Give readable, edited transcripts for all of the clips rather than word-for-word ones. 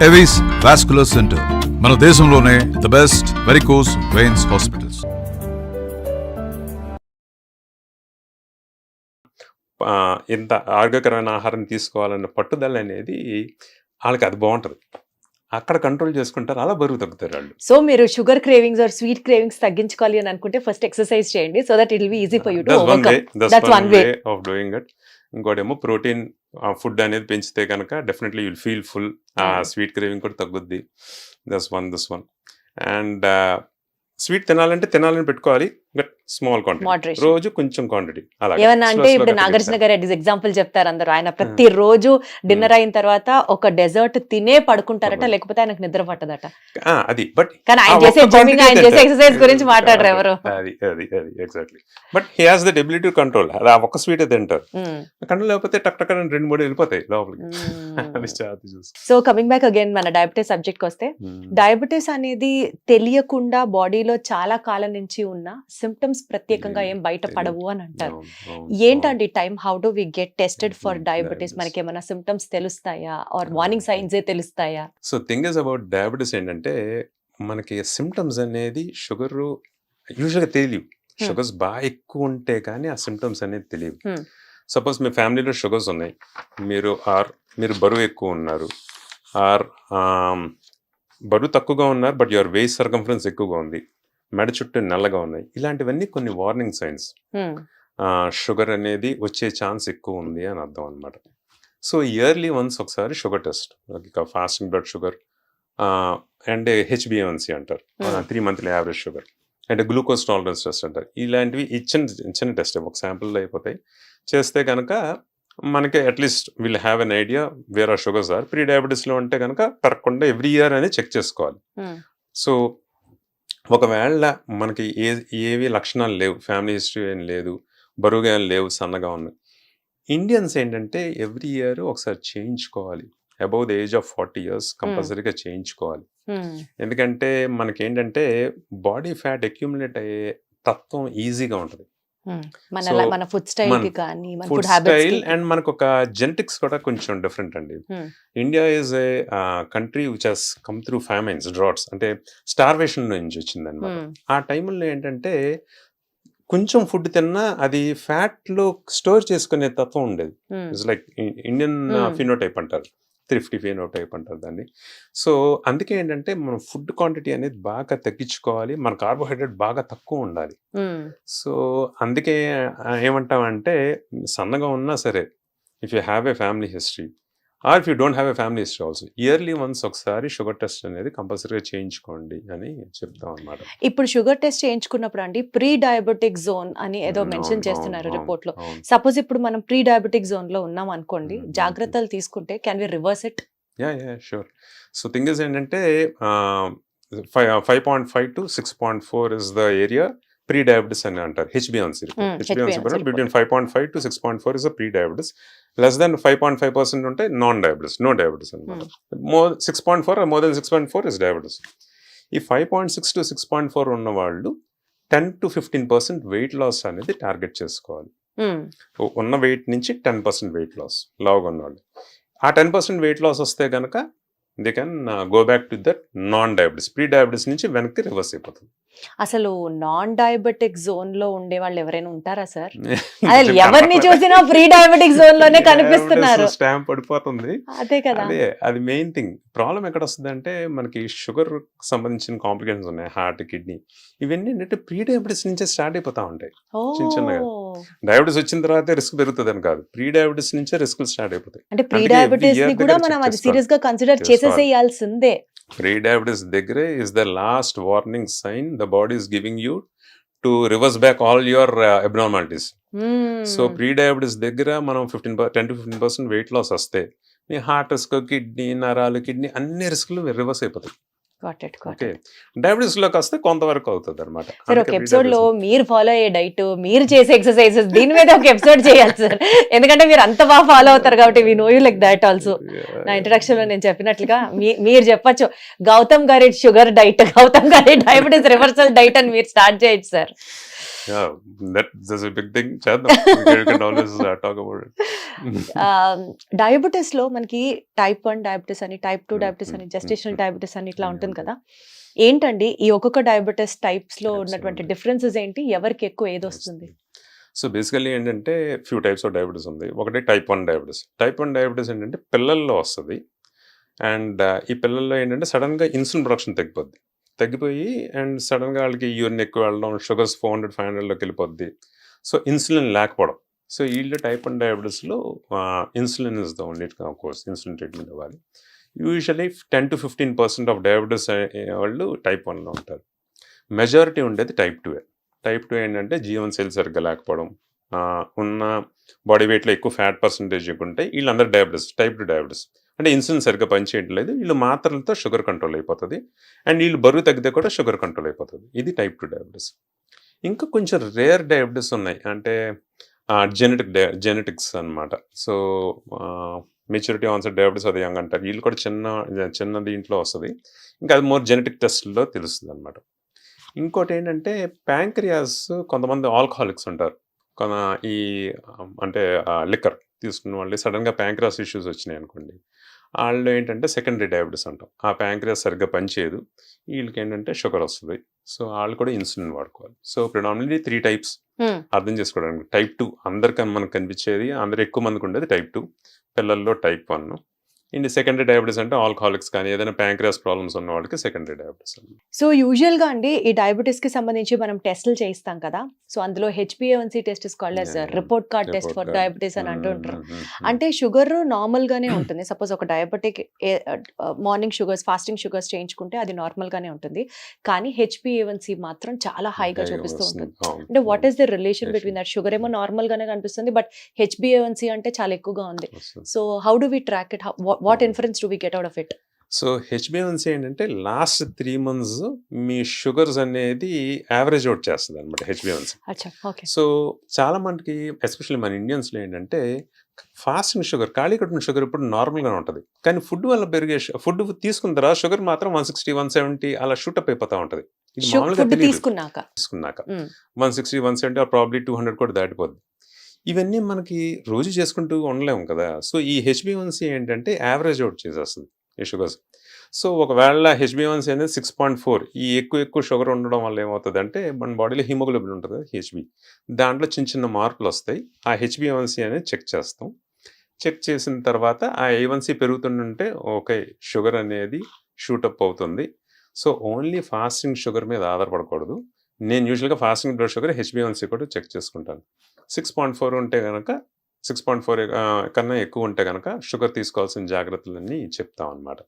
Avis vascular centre మన దేశంలోనే the best varicose veins hospitals. ఇంత ఆరోగ్యకరమైన ఆహారం తీసుకోవాలన్న పట్టుదల అనేది వాళ్ళకి అది బాగుంటుంది. అక్కడ కంట్రోల్ చేసుకుంటారు, అలా బరువు తగ్గుతారు వాళ్ళు. సో మీరు sugar cravings or sweet cravings తగ్గించుకోవాలి అని అనుకుంటే ఫస్ట్ ఎక్సర్సైజ్ చేయండి, so that it will be easy for you to overcome. That's one way of doing it. ఇంకోటేమో ప్రోటీన్ ఫుడ్ అనేది పెంచితే కనుక definitely you'll feel full. Sweet craving కూడా తగ్గుద్ది. దిస్ వన్ అండ్ స్వీట్ తినాలని పెట్టుకోవాలి, బట్ స్మాల్ క్వాంటిటీ, రోజు కొంచెం క్వాంటిటీ. ఏమన్నా అంటే ఇప్పుడు నాగార్జున గారు ఎగ్జాంపుల్ చెప్తారు అందరూ. ఆయన ప్రతి రోజు డిన్నర్ అయిన తర్వాత ఒక డెజర్ట్ తినే పడుకుంటారట, లేకపోతే ఆయనకు నిద్ర పట్టదట. అది బట్ కానీ ఆయన చేసే జిమ్మింగ్, ఆయన చేసే ఎక్సర్సైజ్ గురించి మాట్లాడరు ఎవరు. అది exactly. But he has that ability to control. అది ఒక్క స్వీట్ తింటారు, కంట్రోల్ లేకపోతే టక్ టక్ 2-3 వెళ్ళిపోతాయి లోపలికి. సో కమింగ్ బ్యాక్ అగైన్ మన డయాబెటీస్ సబ్జెక్ట్ కి వస్తే, డయాబెటీస్ అనేది తెలియకుండా బాడీలో చాలా కాలం నుంచి ఉన్న సిమ్టమ్స్ ప్రత్యేకంగా ఏం బయట పడవు అని అంటారు. ఏంటండి time, how do we get tested for diabetes? మనకి ఏమైనా సిమ్టమ్స్ తెలుస్తాయా ఆర్ వార్నింగ్ సైన్స్ తెలుస్తాయా? So thing is about diabetes ఏంటంటే, మనకి సిమ్టమ్స్ అనేది షుగర్ యూజువల్గా తెలియవు. షుగర్స్ బాగా ఎక్కువ ఉంటే కానీ ఆ సిమ్టమ్స్ అనేది తెలియవు. సపోజ్ మీ ఫ్యామిలీలో షుగర్స్ ఉన్నాయి, మీరు బరువు ఎక్కువ ఉన్నారు, బరువు తక్కువగా ఉన్నారు బట్ యువర్ వేస్ట్ సర్కంఫరెన్స్ ఎక్కువగా ఉంది, మెడ చుట్టూ నల్లగా ఉన్నాయి, ఇలాంటివన్నీ కొన్ని వార్నింగ్ సైన్స్. షుగర్ అనేది వచ్చే ఛాన్స్ ఎక్కువ ఉంది అని అర్థం అనమాట. సో ఇయర్లీ వన్స్ ఒకసారి sugar test, fasting blood sugar and HbA1c అంటారు, 3 monthly యావరేజ్ షుగర్, అంటే గ్లూకోజ్ టాలరెన్స్ టెస్ట్ అంటారు. ఇలాంటివి చిన్న టెస్ట్ ఒక శాంపుల్ అయిపోతాయి. చేస్తే కనుక మనకి at least will have an idea where are sugars are. Pre డయాబెటీస్లో ఉంటే కనుక పెరగకుండా ఎవ్రీ ఇయర్ అనేది చెక్ చేసుకోవాలి. సో ఒకవేళ మనకి ఏవి లక్షణాలు లేవు, ఫ్యామిలీ హిస్టరీ ఏం లేదు, బరువుగా ఏం లేవు, సన్నగా ఉన్నాయి, ఇండియన్స్ ఏంటంటే ఎవ్రీ ఇయర్ ఒకసారి చేయించుకోవాలి. Above the age of 40 years కంపల్సరీగా చేయించుకోవాలి. ఎందుకంటే మనకేంటంటే బాడీ ఫ్యాట్ అక్యూములేట్ అయ్యే తత్వం ఈజీగా ఉంటుంది. మన ఫుడ్ స్టైల్ అండ్ మనకు ఒక జెనెటిక్స్ కూడా కొంచెం డిఫరెంట్ అండి. India is a country which has come through famines, droughts, అంటే స్టార్వేషన్ నుంచి వచ్చింది అనమాట. ఆ టైంలో ఏంటంటే కొంచెం ఫుడ్ తిన్నా అది ఫ్యాట్ లో స్టోర్ చేసుకునే తత్వం ఉండేది. ఇట్స్ లైక్ ఇండియన్ ఫినోటైప్ అంటారు, థ్రిఫ్టీ ఫినోటైప్ అంటారు దాన్ని. సో అందుకే ఏంటంటే మనం ఫుడ్ క్వాంటిటీ అనేది బాగా తగ్గించుకోవాలి, మన కార్బోహైడ్రేట్ బాగా తక్కువ ఉండాలి. సో అందుకే ఏమంటామంటే, సన్నగా ఉన్నా సరే, if you have a family history or if you don't have a family history also, yearly once ఒకసారి షుగర్ టెస్ట్ అనేది కంపల్సరీగా చేయించుకోండి అని చెప్తాం అనమాట. ఇప్పుడు షుగర్ టెస్ట్ చేయించుకున్నప్పుడు అండి, ప్రీ డయాబెటిక్ జోన్ అని ఏదో మెన్షన్ చేస్తున్నారు రిపోర్ట్ లో. సపోజ్ ఇప్పుడు మనం ప్రీ డయాబెటిక్ జోన్ లో ఉన్నాం అనుకోండి, జాగ్రత్తలు తీసుకుంటే can we reverse it? Yeah sure. So thing is ఏంటంటే 5.5 to 6.4 is the area pre diabetes అని అంటారు. HbA1c between 5.5 to 6.4 is pre diabetes. Less than 5.5% ఉంటే నాన్ డయాబెటిస్, నో డయాబెటిస్ అనమాట. 6.4 మోర్ దెన్ 6.4 ఇస్ డయాబెటిస్. ఈ 5.6 to 6.4 ఉన్న వాళ్ళు 10 to 15% wait loss అనేది target చేసుకోవాలి. ఉన్న వెయిట్ నుంచి 10% వెయిట్ లాస్, లావుగా ఉన్న వాళ్ళు. ఆ 10% వెయిట్ లాస్ వస్తే కనుక they can go back to that non diabetes. Pre diabetes నుంచి వెనక్కి రివర్స్ అయిపోతుంది. అసలు నాన్ డయాబెటిక్ జోన్ లో ఉండే వాళ్ళు ఎవరైనా ఉంటారా సార్? అసలు ఎవరిని చూసినా ప్రీ డయాబెటిక్ జోన్ లోనే కనిపిస్తున్నారు. స్టాంప్ పడిపోతుంది. అదే కదా, అది మెయిన్ థింగ్. ప్రాబ్లం ఎక్కడ వస్తుంది అంటే, మనకి షుగర్ సంబంధించిన కాంప్లికేషన్స్ ఉన్నాయి, హార్ట్, కిడ్నీ, ఇవన్నీ ఏంటంటే ప్రీ డయాబెటిస్ నుంచే స్టార్ట్ అయిపోతా ఉంటాయి. చిన్నగా డయాబెటిస్ వచ్చిన తర్వాత రిస్క్ పెరుగుతుంది అని కాదు, ప్రీ డయాబెటిస్ నుంచే రిస్క్ స్టార్ట్ అయిపోతాయి. అంటే ప్రీ డయాబెటిస్ ని కూడా మనం అది సీరియస్ గా కన్సిడర్ చేసేయాల్సిందే. ప్రీ డయాబెటిస్ దగ్గరే is the last warning sign the body is giving you to reverse back all your abnormalities. So pre diabetes దగ్గర మనం 10 to 15% వెయిట్ లాస్ వస్తే మీ హార్ట్ రిస్క్, కిడ్నీ, నరాలు, కిడ్నీ అన్ని రిస్క్లు రివర్స్ అయిపోతాయి. Diabetes లోకి వస్తే కొంతవరకు అవుతుంది అనమాట. సార్ ఒక ఎపిసోడ్ లో మీరు ఫాలో అయ్యే డైట్, మీరు చేసే ఎక్సర్సైజెస్, దీని మీద ఒక ఎపిసోడ్ చేయాలి సార్. ఎందుకంటే మీరు అంత బాగా ఫాలో అవుతారు కాబట్టి, we know you like that also. నా ఇంట్రడక్షన్ లో నేను చెప్పినట్లుగా మీరు చెప్పచ్చు, గౌతమ్ గారి షుగర్ డైట్, గౌతమ్ గారి డయాబెటిస్ రివర్సల్ డైట్ అని మీరు స్టార్ట్ చేయొచ్చు sir. that's a big thing. చేద్దాం. We can always talk about it. Diabetes లో మనకి టైప్ 1 డయాబెటీస్ అని, టైప్ 2 డయాబెటీస్ అని, జెస్టేషనల్ డయాబెటీస్ అని ఇట్లా ఉంటుంది కదా. ఏంటండి ఈ ఒక్కొక్క డయాబెటీస్ టైప్స్ లో ఉన్నటువంటి Absolutely. డిఫరెన్సెస్ ఏంటి, ఎవరికి ఎక్కువ ఏది వస్తుంది? సో బేసికలీ ఏంటంటే ఫ్యూ టైప్స్ ఆఫ్ డయాబెటీస్ ఉంది. ఒకటి టైప్ 1 డయాబెటీస్. టైప్ 1 డయాబెటీస్ ఏంటంటే పిల్లల్లో వస్తుంది. అండ్ ఈ పిల్లల్లో ఏంటంటే సడన్గా ఇన్సులిన్ ప్రొడక్షన్ తగ్గిపోయి అండ్ సడన్గా వాళ్ళకి యూరిన్ ఎక్కువ వెళ్ళడం, షుగర్స్ 400-500లోకి వెళ్ళిపోద్ది. సో ఇన్సులిన్ లేకపోవడం. సో వీళ్ళు టైప్ 1 డయాబెటీస్లో insulin is the only course, insulin treatment ఇవ్వాలి. యూజువలీ 10-15% ఆఫ్ డయాబెటీస్ వాళ్ళు టైప్ 1లో ఉంటారు. మెజారిటీ ఉండేది టైప్ 2. టైప్ 2 ఏంటంటే జీవన్ సెల్ సరిగ్గా లేకపోవడం, ఉన్న బాడీ వెయిట్లో ఎక్కువ ఫ్యాట్ పర్సంటేజ్ ఎక్కువ ఉంటాయి. వీళ్ళందరూ డయాబెటీస్, టైప్ 2 డయాబెటీస్. అంటే ఇన్సులిన్ సరిగ్గా పనిచేయడం లేదు, వీళ్ళు మాత్రలతో షుగర్ కంట్రోల్ అయిపోతుంది. అండ్ వీళ్ళు బరువు తగ్గితే కూడా షుగర్ కంట్రోల్ అయిపోతుంది. ఇది టైప్ 2 డయాబెటీస్. ఇంకా కొంచెం రేర్ డయాబెటీస్ ఉన్నాయి, అంటే జెనెటిక్స్ అన్నమాట. సో మెచ్యూరిటీ ఆన్సెట్ డయాబెటీస్ అది యంగ్ అంటారు. వీళ్ళు కూడా చిన్న దీంట్లో వస్తుంది. ఇంకా అది మోర్ జెనెటిక్ టెస్ట్లో తెలుస్తుంది అనమాట. ఇంకోటి ఏంటంటే ప్యాంక్రియాస్, కొంతమంది ఆల్కహాలిక్స్ ఉంటారు. ఈ అంటే లిక్కర్ తీసుకున్న వాళ్ళు సడన్గా ప్యాంక్రియాస్ ఇష్యూస్ వచ్చినాయి అనుకోండి, వాళ్ళు ఏంటంటే సెకండరీ డయాబెటీస్ అంటాం. ఆ ప్యాంక్రియాస్ సరిగ్గా పనిచేయదు, వీళ్ళకి ఏంటంటే షుగర్ వస్తుంది. సో వాళ్ళు కూడా ఇన్సులిన్ వాడుకోవాలి. సో ప్రిడామినెంట్లీ 3 టైప్స్ అర్థం చేసుకోవడానికి. టైప్ 2 అందరికీ మనకు కనిపించేది, అందరు ఎక్కువ మందికి ఉండేది టైప్ 2, పిల్లల్లో టైప్ 1. ఇండి సెకండరీ డయాబెటీస్ అంటే ఆల్కహాలిక్స్ కానీ ఏదైనా ప్యాంక్రియాస్ ప్రాబ్లమ్స్ ఉన్న వాళ్ళకి సెకండరీ డయాబెటీస్. సో యూజువల్గా అండి ఈ డయాబెటీస్ కి సంబంధించి మనం టెస్టులు చేయిస్తాం కదా. సో అందులో HbA1c test is called as report card test for diabetes అని అంటుంటారు. అంటే షుగర్ నార్మల్ గానే ఉంటుంది. సపోజ్ ఒక diabetic morning sugars, fasting sugars చేయించుకుంటే అది నార్మల్ గానే ఉంటుంది. కానీ HbA1c మాత్రం చాలా హైగా చూపిస్తూ ఉంటుంది. అంటే what is the relation between that? Sugar ఏమో నార్మల్ గానే కనిపిస్తుంది, బట్ HbA1c అంటే చాలా ఎక్కువగా ఉంది. So how do we track it? What inference do we get out of it? So HbA1c ఏంటంటే లాస్ట్ 3 months మీ షుగర్స్ అనేది యావరేజ్ అవుట్ చేస్తుంది అనమాట HbA1c. సో చాలా మందికి ఎస్పెషల్లీ మన ఇండియన్స్లో ఏంటంటే ఫాస్టింగ్ షుగర్, ఖాళీ కడుపున షుగర్ ఇప్పుడు నార్మల్గానే ఉంటుంది. కానీ ఫుడ్ వల్ల పెరిగే ఫుడ్ తీసుకున్న తర్వాత షుగర్ మాత్రం 160-170 అలా షూటప్ అయిపోతూ ఉంటుంది. ఇది మామూలుగా తీసుకున్నాక 160-170 ప్రాబ్లీ 200 కూడా దాటిపోద్ది. ఇవన్నీ మనకి రోజు చేసుకుంటూ ఉండలేము కదా. సో ఈ HbA1c ఏంటంటే యావరేజ్ అవుట్ చేసేస్తుంది ఈ షుగర్స్. సో ఒకవేళ HbA1c అనేది 6.4, ఈ ఎక్కువ షుగర్ ఉండడం వల్ల ఏమవుతుంది అంటే మన బాడీలో హిమోగ్లోబిన్ ఉంటుంది కదా, HB, దాంట్లో చిన్న మార్పులు వస్తాయి. ఆ HbA1c అనేది చెక్ చేస్తాం. చెక్ చేసిన తర్వాత ఆ A1c పెరుగుతుంటే ఓకే, షుగర్ అనేది షూటప్ అవుతుంది. సో ఓన్లీ ఫాస్టింగ్ షుగర్ మీద ఆధారపడకూడదు. నేను యూజువల్గా ఫాస్టింగ్ బ్లడ్ షుగర్ HbA1c కూడా చెక్ చేసుకుంటాను. 6.4 ఉంటే కనుక, 6.4 కన్నా ఎక్కువ ఉంటే కనుక షుగర్ తీసుకోవాల్సిన జాగ్రత్తలన్నీ చెప్తాం అన్నమాట.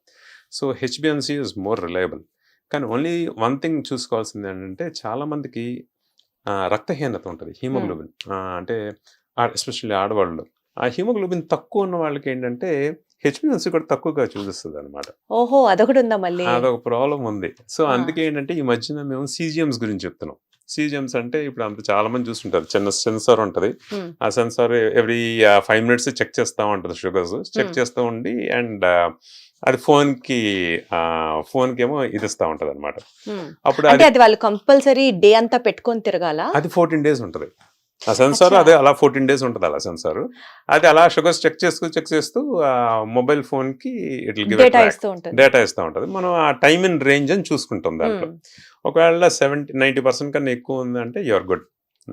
So HbA1c is more reliable. కానీ ఓన్లీ వన్ థింగ్ చూసుకోవాల్సింది ఏంటంటే చాలామందికి రక్తహీనత ఉంటుంది, హీమోగ్లోబిన్, అంటే ఎస్పెషల్లీ ఆడవాళ్ళు. ఆ హీమోగ్లోబిన్ తక్కువ ఉన్న వాళ్ళకి ఏంటంటే HbA1c కూడా తక్కువగా చూపిస్తుంది అనమాట. ఓహో, అదొకటి ఉందా మళ్ళీ? అదొక ప్రాబ్లం ఉంది. సో అందుకే ఏంటంటే ఈ మధ్యన మేము CGMs గురించి చెప్తున్నాం. CGMs అంటే ఇప్పుడు అంత చాలా మంది చూస్తుంటారు, చిన్న సెన్సార్ ఉంటుంది. ఆ సెన్సార్ ఎవ్రీ 5 minutes చెక్ చేస్తూ ఉంటుంది షుగర్స్. చెక్ చేస్తూ ఉండి అండ్ అది ఫోన్కి ఏమో ఇది ఇస్తూ ఉంటుంది అనమాట. అప్పుడు అది వాళ్ళు కంపల్సరీ డే అంతా పెట్టుకొని తిరగాల. అది 14 days ఉంటుంది ఆ సెన్సార్. అదే అలా 14 days ఉంటుంది అలా సెన్సార్. అది అలా షుగర్స్ చెక్ చేస్తూ మొబైల్ ఫోన్కి డేటా ఇస్తూ ఉంటుంది. మనం ఆ టైమ్ ఇన్ రేంజ్ అని చూసుకుంటాం దాంట్లో. ఒకవేళ 70-90% కన్నా ఎక్కువ ఉందంటే you're good,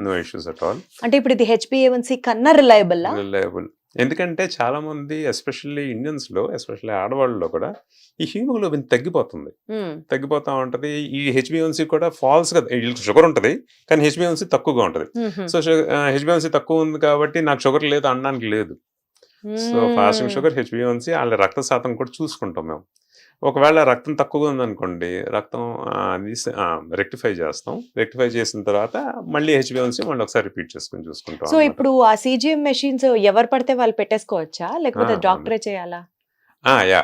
no issues at all. అంటే ఇప్పుడు ఇది HbA1c కన్నా రిలయబుల్. ఎందుకంటే చాలా మంది ఎస్పెషల్లీ ఇండియన్స్లో, ఎస్పెషల్లీ ఆడవాళ్ళలో కూడా ఈ హీమోగ్లోబిన్ తగ్గిపోతా ఉంటుంది. ఈ HbA1c కూడా ఫాల్స్ గా షుగర్ ఉంటుంది, కానీ HbA1c తక్కువగా ఉంటుంది. సో HbA1c తక్కువ ఉంది కాబట్టి నాకు షుగర్ లేదు అనడానికి లేదు. సో ఫాస్టింగ్ షుగర్, HbA1c, వాళ్ళ రక్త శాతం కూడా చూసుకుంటాం మేము. ఒకవేళ రక్తం తక్కువగా ఉందనుకోండి, రక్తం రెక్టిఫై చేస్తాం. రెక్టిఫై చేసిన తర్వాత మళ్ళీ HbA1c మళ్ళీ ఒకసారి రిపీట్ చేసుకుని చూసుకుంటాం. సో ఇప్పుడు ఆ CGM మెషిన్స్ ఎవరు పడితే వాళ్ళు పెట్టేసుకోవచ్చా, లేకపోతే డాక్టరే చేయాలా?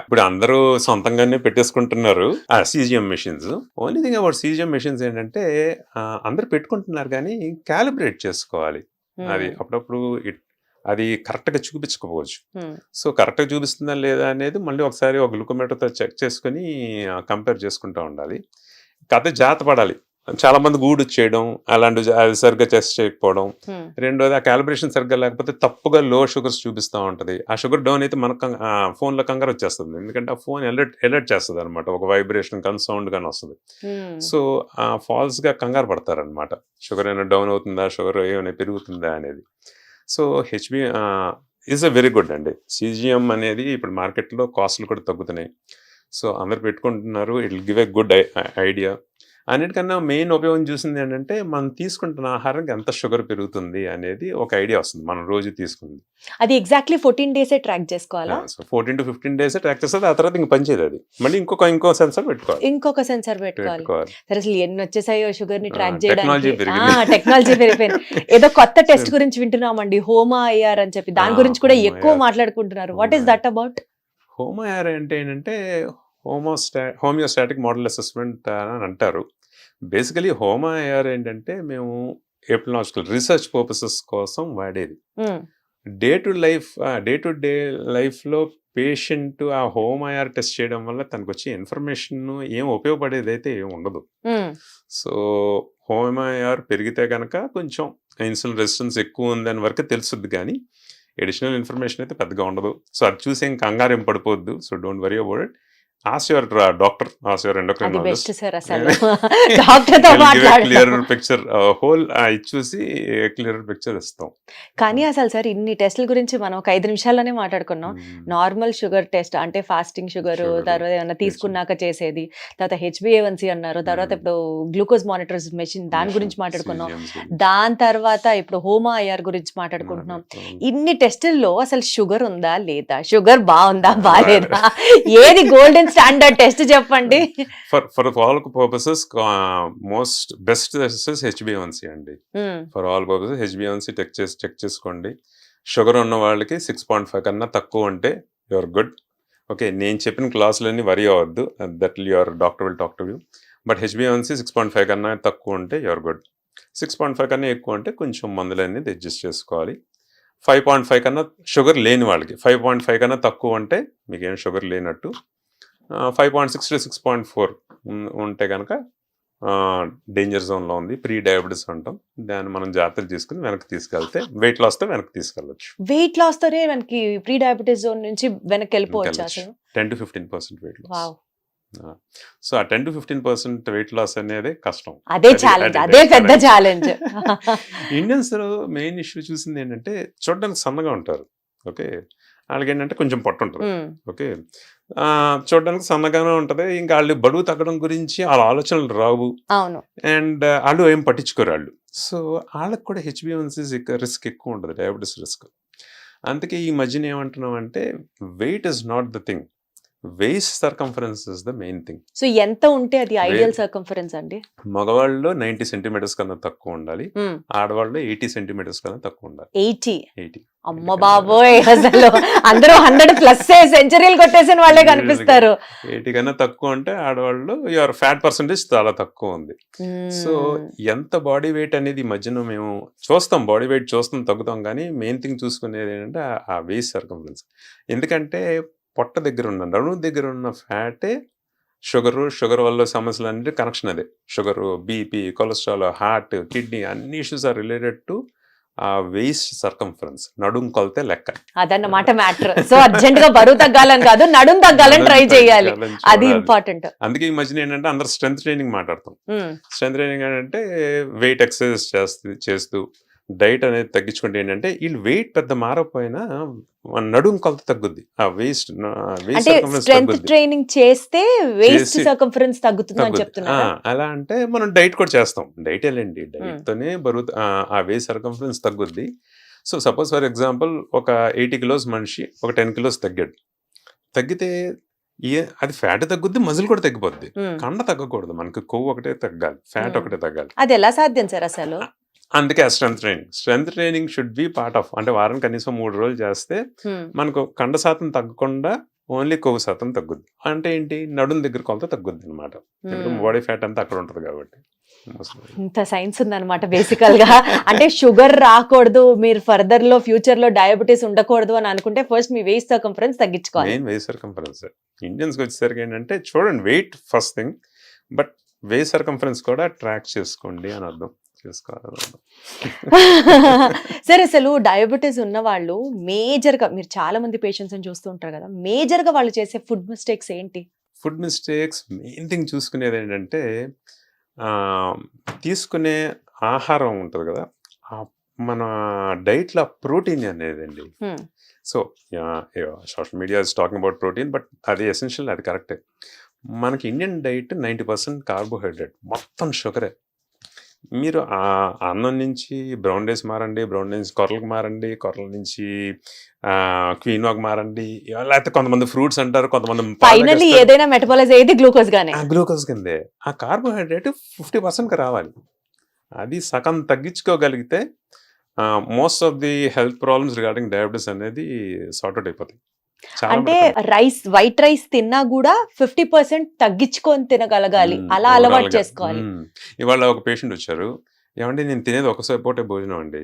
ఇప్పుడు అందరూ సొంతంగానే పెట్టేసుకుంటున్నారు ఆ CGM machines. Only thing about CGM machines ఏంటంటే అందరు పెట్టుకుంటున్నారు, కానీ క్యాలిబ్రేట్ చేసుకోవాలి. అది అప్పుడప్పుడు అది కరెక్ట్గా చూపించకపోవచ్చు. సో కరెక్ట్గా చూపిస్తుందా లేదా అనేది మళ్ళీ ఒకసారి ఒక గ్లూకోమీటర్తో చెక్ చేసుకుని కంపేర్ చేసుకుంటూ ఉండాలి. కథ జాగ్రత్త పడాలి. చాలా మంది గూడు చేయడం అలాంటివి అది సరిగ్గా టెస్ట్ చేయకపోవడం. రెండోది ఆ క్యాలిబ్రేషన్ సరిగ్గా లేకపోతే తప్పుగా లో షుగర్స్ చూపిస్తూ ఉంటుంది. ఆ షుగర్ డౌన్ అయితే మనకు ఫోన్లో కంగారు వచ్చేస్తుంది, ఎందుకంటే ఆ ఫోన్ అలర్ట్ చేస్తుంది అనమాట, ఒక వైబ్రేషన్ కానీ సౌండ్ కానీ వస్తుంది. సో ఫాల్స్గా కంగారు పడతారనమాట, షుగర్ ఏమైనా డౌన్ అవుతుందా, షుగర్ ఏమైనా పెరుగుతుందా అనేది. So HB is a very good అండి. CGM అనేది ఇప్పుడు మార్కెట్లో కాస్ట్లు కూడా తగ్గుతున్నాయి. సో అందరు పెట్టుకుంటున్నారు, it will give a good idea. అన్నిటికన్నా మెయిన్ ఉపయోగం చూసింది ఏంటంటే మనం తీసుకుంటున్న ఆహారానికి ఎంత షుగర్ పెరుగుతుంది అనేది ఒక ఐడియా వస్తుంది మనం రోజు తీసుకుంది. అది ఎగ్జాక్ట్లీ 14 days ట్రాక్ చేసుకోవాలా? సో 14 to 15 days ట్రాక్ చేస్తుంది. ఆ తర్వాత ఇంక పనిచేయదు అది, మళ్ళీ ఇంకో సెన్సర్ పెట్టుకోవాలి. ఇంకొక సెన్సర్ పెట్టుకోవాలి. సరే, అసలు ఎన్ని వచ్చేసాయో షుగర్ ని ట్రాక్ టెక్నాలజీ చేయడానికి. టెక్నాలజీ పెరిగిపోయింది. ఏదో కొత్త టెస్ట్ గురించి వింటున్నామండి, హోమా IR అని చెప్పి, దాని గురించి కూడా ఎక్కువ మాట్లాడుకుంటున్నారు. What is that about? HOMA IR అంటే ఏంటంటే హోమియోస్టాటిక్ మోడల్ అసెస్మెంట్ అని అంటారు. బేసికలీ హోమా IR ఏంటంటే మేము ఎపిలాజికల్ రీసెర్చ్ పర్పసెస్ కోసం వాడేది. డే టు డే లైఫ్లో పేషెంట్ ఆ హోమ్ IR టెస్ట్ చేయడం వల్ల తనకు వచ్చే ఇన్ఫర్మేషన్ ఏం ఉపయోగపడేది అయితే ఏం ఉండదు. సో హోమ్ IR పెరిగితే కనుక కొంచెం ఇన్సులిన్ రెసిస్టెన్స్ ఎక్కువ ఉందని వరకు తెలుస్తుంది, కానీ ఎడిషనల్ ఇన్ఫర్మేషన్ అయితే పెద్దగా ఉండదు. సో అది చూసి ఏం కంగారు ఏం పడిపోద్దు. So don't worry about it. Ask your doctor, ask your endocrinologist. Clear picture whole చూసి క్లియర్ పిక్చర్ ఇస్తాం. కానీ అసలు సార్ ఇన్ని టెస్ట్ల గురించి మనం ఒక 5 నిమిషాల్లోనే మాట్లాడుకున్నాం. నార్మల్ షుగర్ టెస్ట్ అంటే ఫాస్టింగ్ షుగర్, తర్వాత ఏమన్నా తీసుకున్నాక చేసేది, తర్వాత HbA1c అన్నారు, తర్వాత ఇప్పుడు గ్లూకోజ్ మానిటర్స్ మెషిన్ దాని గురించి మాట్లాడుకున్నాం, దాని తర్వాత ఇప్పుడు హోమా IR గురించి మాట్లాడుకుంటున్నాం. ఇన్ని టెస్టుల్లో అసలు షుగర్ ఉందా లేదా, షుగర్ బాగుందా బాగాలేదా, ఏది గోల్డెన్ స్టాండర్డ్ టెస్ట్ చెప్పండి? For all purposes most best test HbA1c అండి. For all purposes HbA1c check చేసుకోండి. షుగర్ ఉన్న వాళ్ళకి 6.5 కన్నా తక్కువ ఉంటే యువర్ గుడ్. ఓకే, నేను చెప్పిన క్లాసులన్నీ వరీ అవ్వద్దు, that your doctor will talk to you. But HbA1c 6.5 కన్నా తక్కువ ఉంటే యువర్ గుడ్. 6.5 కన్నా ఎక్కువ ఉంటే కొంచెం మందులన్నీ అడ్జస్ట్ చేసుకోవాలి. 5.5 కన్నా షుగర్ లేని వాళ్ళకి, 5.5 కన్నా తక్కువ ఉంటే మీకేం షుగర్ లేనట్టు. 5.6 to 6.4 ఉంటే కనుక డేంజర్ జోన్లో ఉంది, ప్రీ డయాబెటీస్ అంటాం. దాన్ని మనం జాగ్రత్తలు తీసుకుని వెనక్కి తీసుకెళ్తే వెయిట్ లాస్తో వెనక్కి తీసుకెళ్ళచ్చు. వెయిట్ లాస్తోనే మనకి ప్రీ డయాబెటీస్ జోన్ నుంచి వెనక్కి వెళ్ళిపోవచ్చు. 10 to 15% వెయిట్ లాస్. సో ఆ 10 to 15% వెయిట్ లాస్ అనేది కష్టం. అదే ఛాలెంజ్, అదే పెద్ద ఛాలెంజ్. ఇండియన్స్ లో మెయిన్ ఇష్యూ చూసింది ఏంటంటే చూడడానికి సన్నగా ఉంటారు. ఓకే, వాళ్ళకి ఏంటంటే కొంచెం పొట్ట ఉంటుంది. ఓకే, చూడడానికి సన్నగానే ఉంటది, ఇంకా వాళ్ళు బరువు తగ్గడం గురించి వాళ్ళ ఆలోచనలు రావు. అవును. అండ్ వాళ్ళు ఏం పట్టించుకోరు వాళ్ళు. సో వాళ్ళకి కూడా HbA1c రిస్క్ ఎక్కువ ఉంటుంది, డయాబెటీస్ రిస్క్. అందుకే ఈ మధ్యన ఏమంటున్నాం అంటే weight is not the thing, waist circumference is the main thing. So ఎంత ఉంటే అది ఐడియల్ సర్కంఫరెన్స్ అండి? మగవాళ్ళు 90 సెంటీమీటర్స్ కన్నా తక్కువ ఉండాలి, ఆడవాళ్ళు 80 సెంటీమీటర్స్ కన్నా తక్కువ ఉండాలి. 80? అమ్మ బాబోయ్, అసలు అందరూ 100+ సెంచరీలు కొట్టేసిన వాళ్ళే కనిపిస్తారు. 80 కన్నా తక్కువ అంటే ఆడవాళ్ళు యువర్ ఫ్యాట్ పర్సెంటేజ్ చాలా తక్కువ ఉంది. సో ఎంత బాడీ వెయిట్ అనేది ఈ మధ్యన మేము చూస్తాం, బాడీ వెయిట్ చూస్తాం, తగ్గుతాం, కానీ మెయిన్ థింగ్ చూసుకునేది ఏంటంటే ఆ వేస్ట్ సర్కంఫరెన్స్. ఎందుకంటే పొట్ట దగ్గర ఉన్న, నడుము దగ్గర ఉన్న ఫ్యాటే షుగర్ వల్ల సమస్యలు అన్నిటి కనెక్షన్ అదే. Sugar, BP, cholesterol, heart, kidney అన్ని ఇష్యూస్ ఆర్ రిలేటెడ్ టు ఆ వేస్ట్ సర్కంఫరెన్స్, నడుము కొలతే లెక్క. అదన్నమాట మ్యాటర్. సో అర్జెంట్ గా బరువు తగ్గాలని కాదు, నడుము తగ్గాలని ట్రై చేయాలి, అది ఇంపార్టెంట్. అందుకే ఈ మధ్యన ఏంటంటే అందరు స్ట్రెంత్ ట్రైనింగ్ మాట్లాడతాం. స్ట్రెంత్ ట్రైనింగ్ ఏంటంటే వెయిట్ ఎక్సర్సైజ్ చేస్తూ డైట్ అనేది తగ్గించుకుంటే ఏంటంటే వీళ్ళు వెయిట్ పెద్ద మారకపోయినా నడుము కొలత తగ్గుద్ది, ఆ వేస్ట్ స్ట్రెంత్ ట్రైనింగ్ చేస్తే వేస్ట్ సర్కంఫరెన్స్ తగ్గుతుంది అని చెప్తున్నారు. అలా అంటే మనం డైట్ కూడా చేస్తాం, డైట్ వెళ్ళండి, డైట్ తోనే బరువు ఆ వేస్ట్ సర్కంఫరెన్స్ తగ్గుద్ది. సో సపోజ్ ఫర్ ఎగ్జాంపుల్ ఒక 80 kilos మనిషి ఒక 10 kilos తగ్గితే అది ఫ్యాట్ తగ్గుద్ది, మజిల్ కూడా తగ్గిపోద్ది, కండ తగ్గకూడదు, మనకి కొవ్వు ఒకటే తగ్గాలి, ఫ్యాట్ ఒకటే తగ్గాలి. అది ఎలా సాధ్యం సార్ అసలు? అందుకే ఆ strength training should be part of. అంటే వారం కనీసం 3 రోజులు చేస్తే మనకు కండ శాతం తగ్గకుండా ఓన్లీ కొవ్వు శాతం తగ్గుద్ది. అంటే ఏంటి, నడుం దగ్గర కొలత తగ్గుద్ది అనమాట, బాడీ ఫ్యాట్ అంతా అక్కడ ఉంటుంది కాబట్టి. ఇంత సైన్స్ ఉందన్నమాట బేసికల్ గా. అంటే షుగర్ రాకూడదు, మీరు ఫర్దర్ లో ఫ్యూచర్ లో డయాబెటీస్ ఉండకూడదు అని అనుకుంటే ఫస్ట్ మీ వేస్ట్ సర్కంఫరెన్స్ తగ్గించుకోవాలి. Main waist circumference. ఇండియన్స్ వచ్చేసరికి ఏంటంటే చూడండి, weight first thing, but waist circumference కూడా ట్రాక్ చేసుకోండి అని అర్థం చేసుకోవాలి. సరే, అసలు డయాబెటీస్ ఉన్న వాళ్ళు మేజర్గా మీరు చాలా మంది పేషెంట్స్ చూస్తూ ఉంటారు కదా, మేజర్గా వాళ్ళు చేసే ఫుడ్ మిస్టేక్స్ ఏంటి? ఫుడ్ మిస్టేక్స్ మెయిన్ థింగ్ చూసుకునేది ఏంటంటే తీసుకునే ఆహారం ఉంటుంది కదా, మన డైట్లో ప్రోటీన్ అనేది అండి. So social media is talking about protein, but అది ఎసెన్షియల్, అది కరెక్టే. మనకి ఇండియన్ డైట్ 90% కార్బోహైడ్రేట్, మొత్తం షుగరే. మీరు అన్నం నుంచి బ్రౌన్ రైస్ మారండి, బ్రౌన్ రైస్ కొర్రలకు మారండి, కొర్రల నుంచి క్వీనోకి మారండి, లేకపోతే కొంతమంది ఫ్రూట్స్ అంటారు, కొంతమంది ఫైనల్లీ ఏదైనా మెటబాలైజ్ అయ్యేది గ్లూకోజ్ గానే. గ్లూకోజ్ కిందే. ఆ కార్బోహైడ్రేట్ 50%కి రావాలి. అది సగం తగ్గించుకోగలిగితే most of the health problems regarding diabetes అనేది సార్ట్అవుట్ అయిపోతాయి. అంటే రైస్, వైట్ రైస్ తిన్నా కూడా 50% తగ్గించుకొని తినగలగాలి, అలా అలవాటు చేసుకోవాలి. ఇవాళ ఒక పేషెంట్ వచ్చారు, ఏమంటే నేను తినేది ఒకసారి పూటే భోజనం అండి,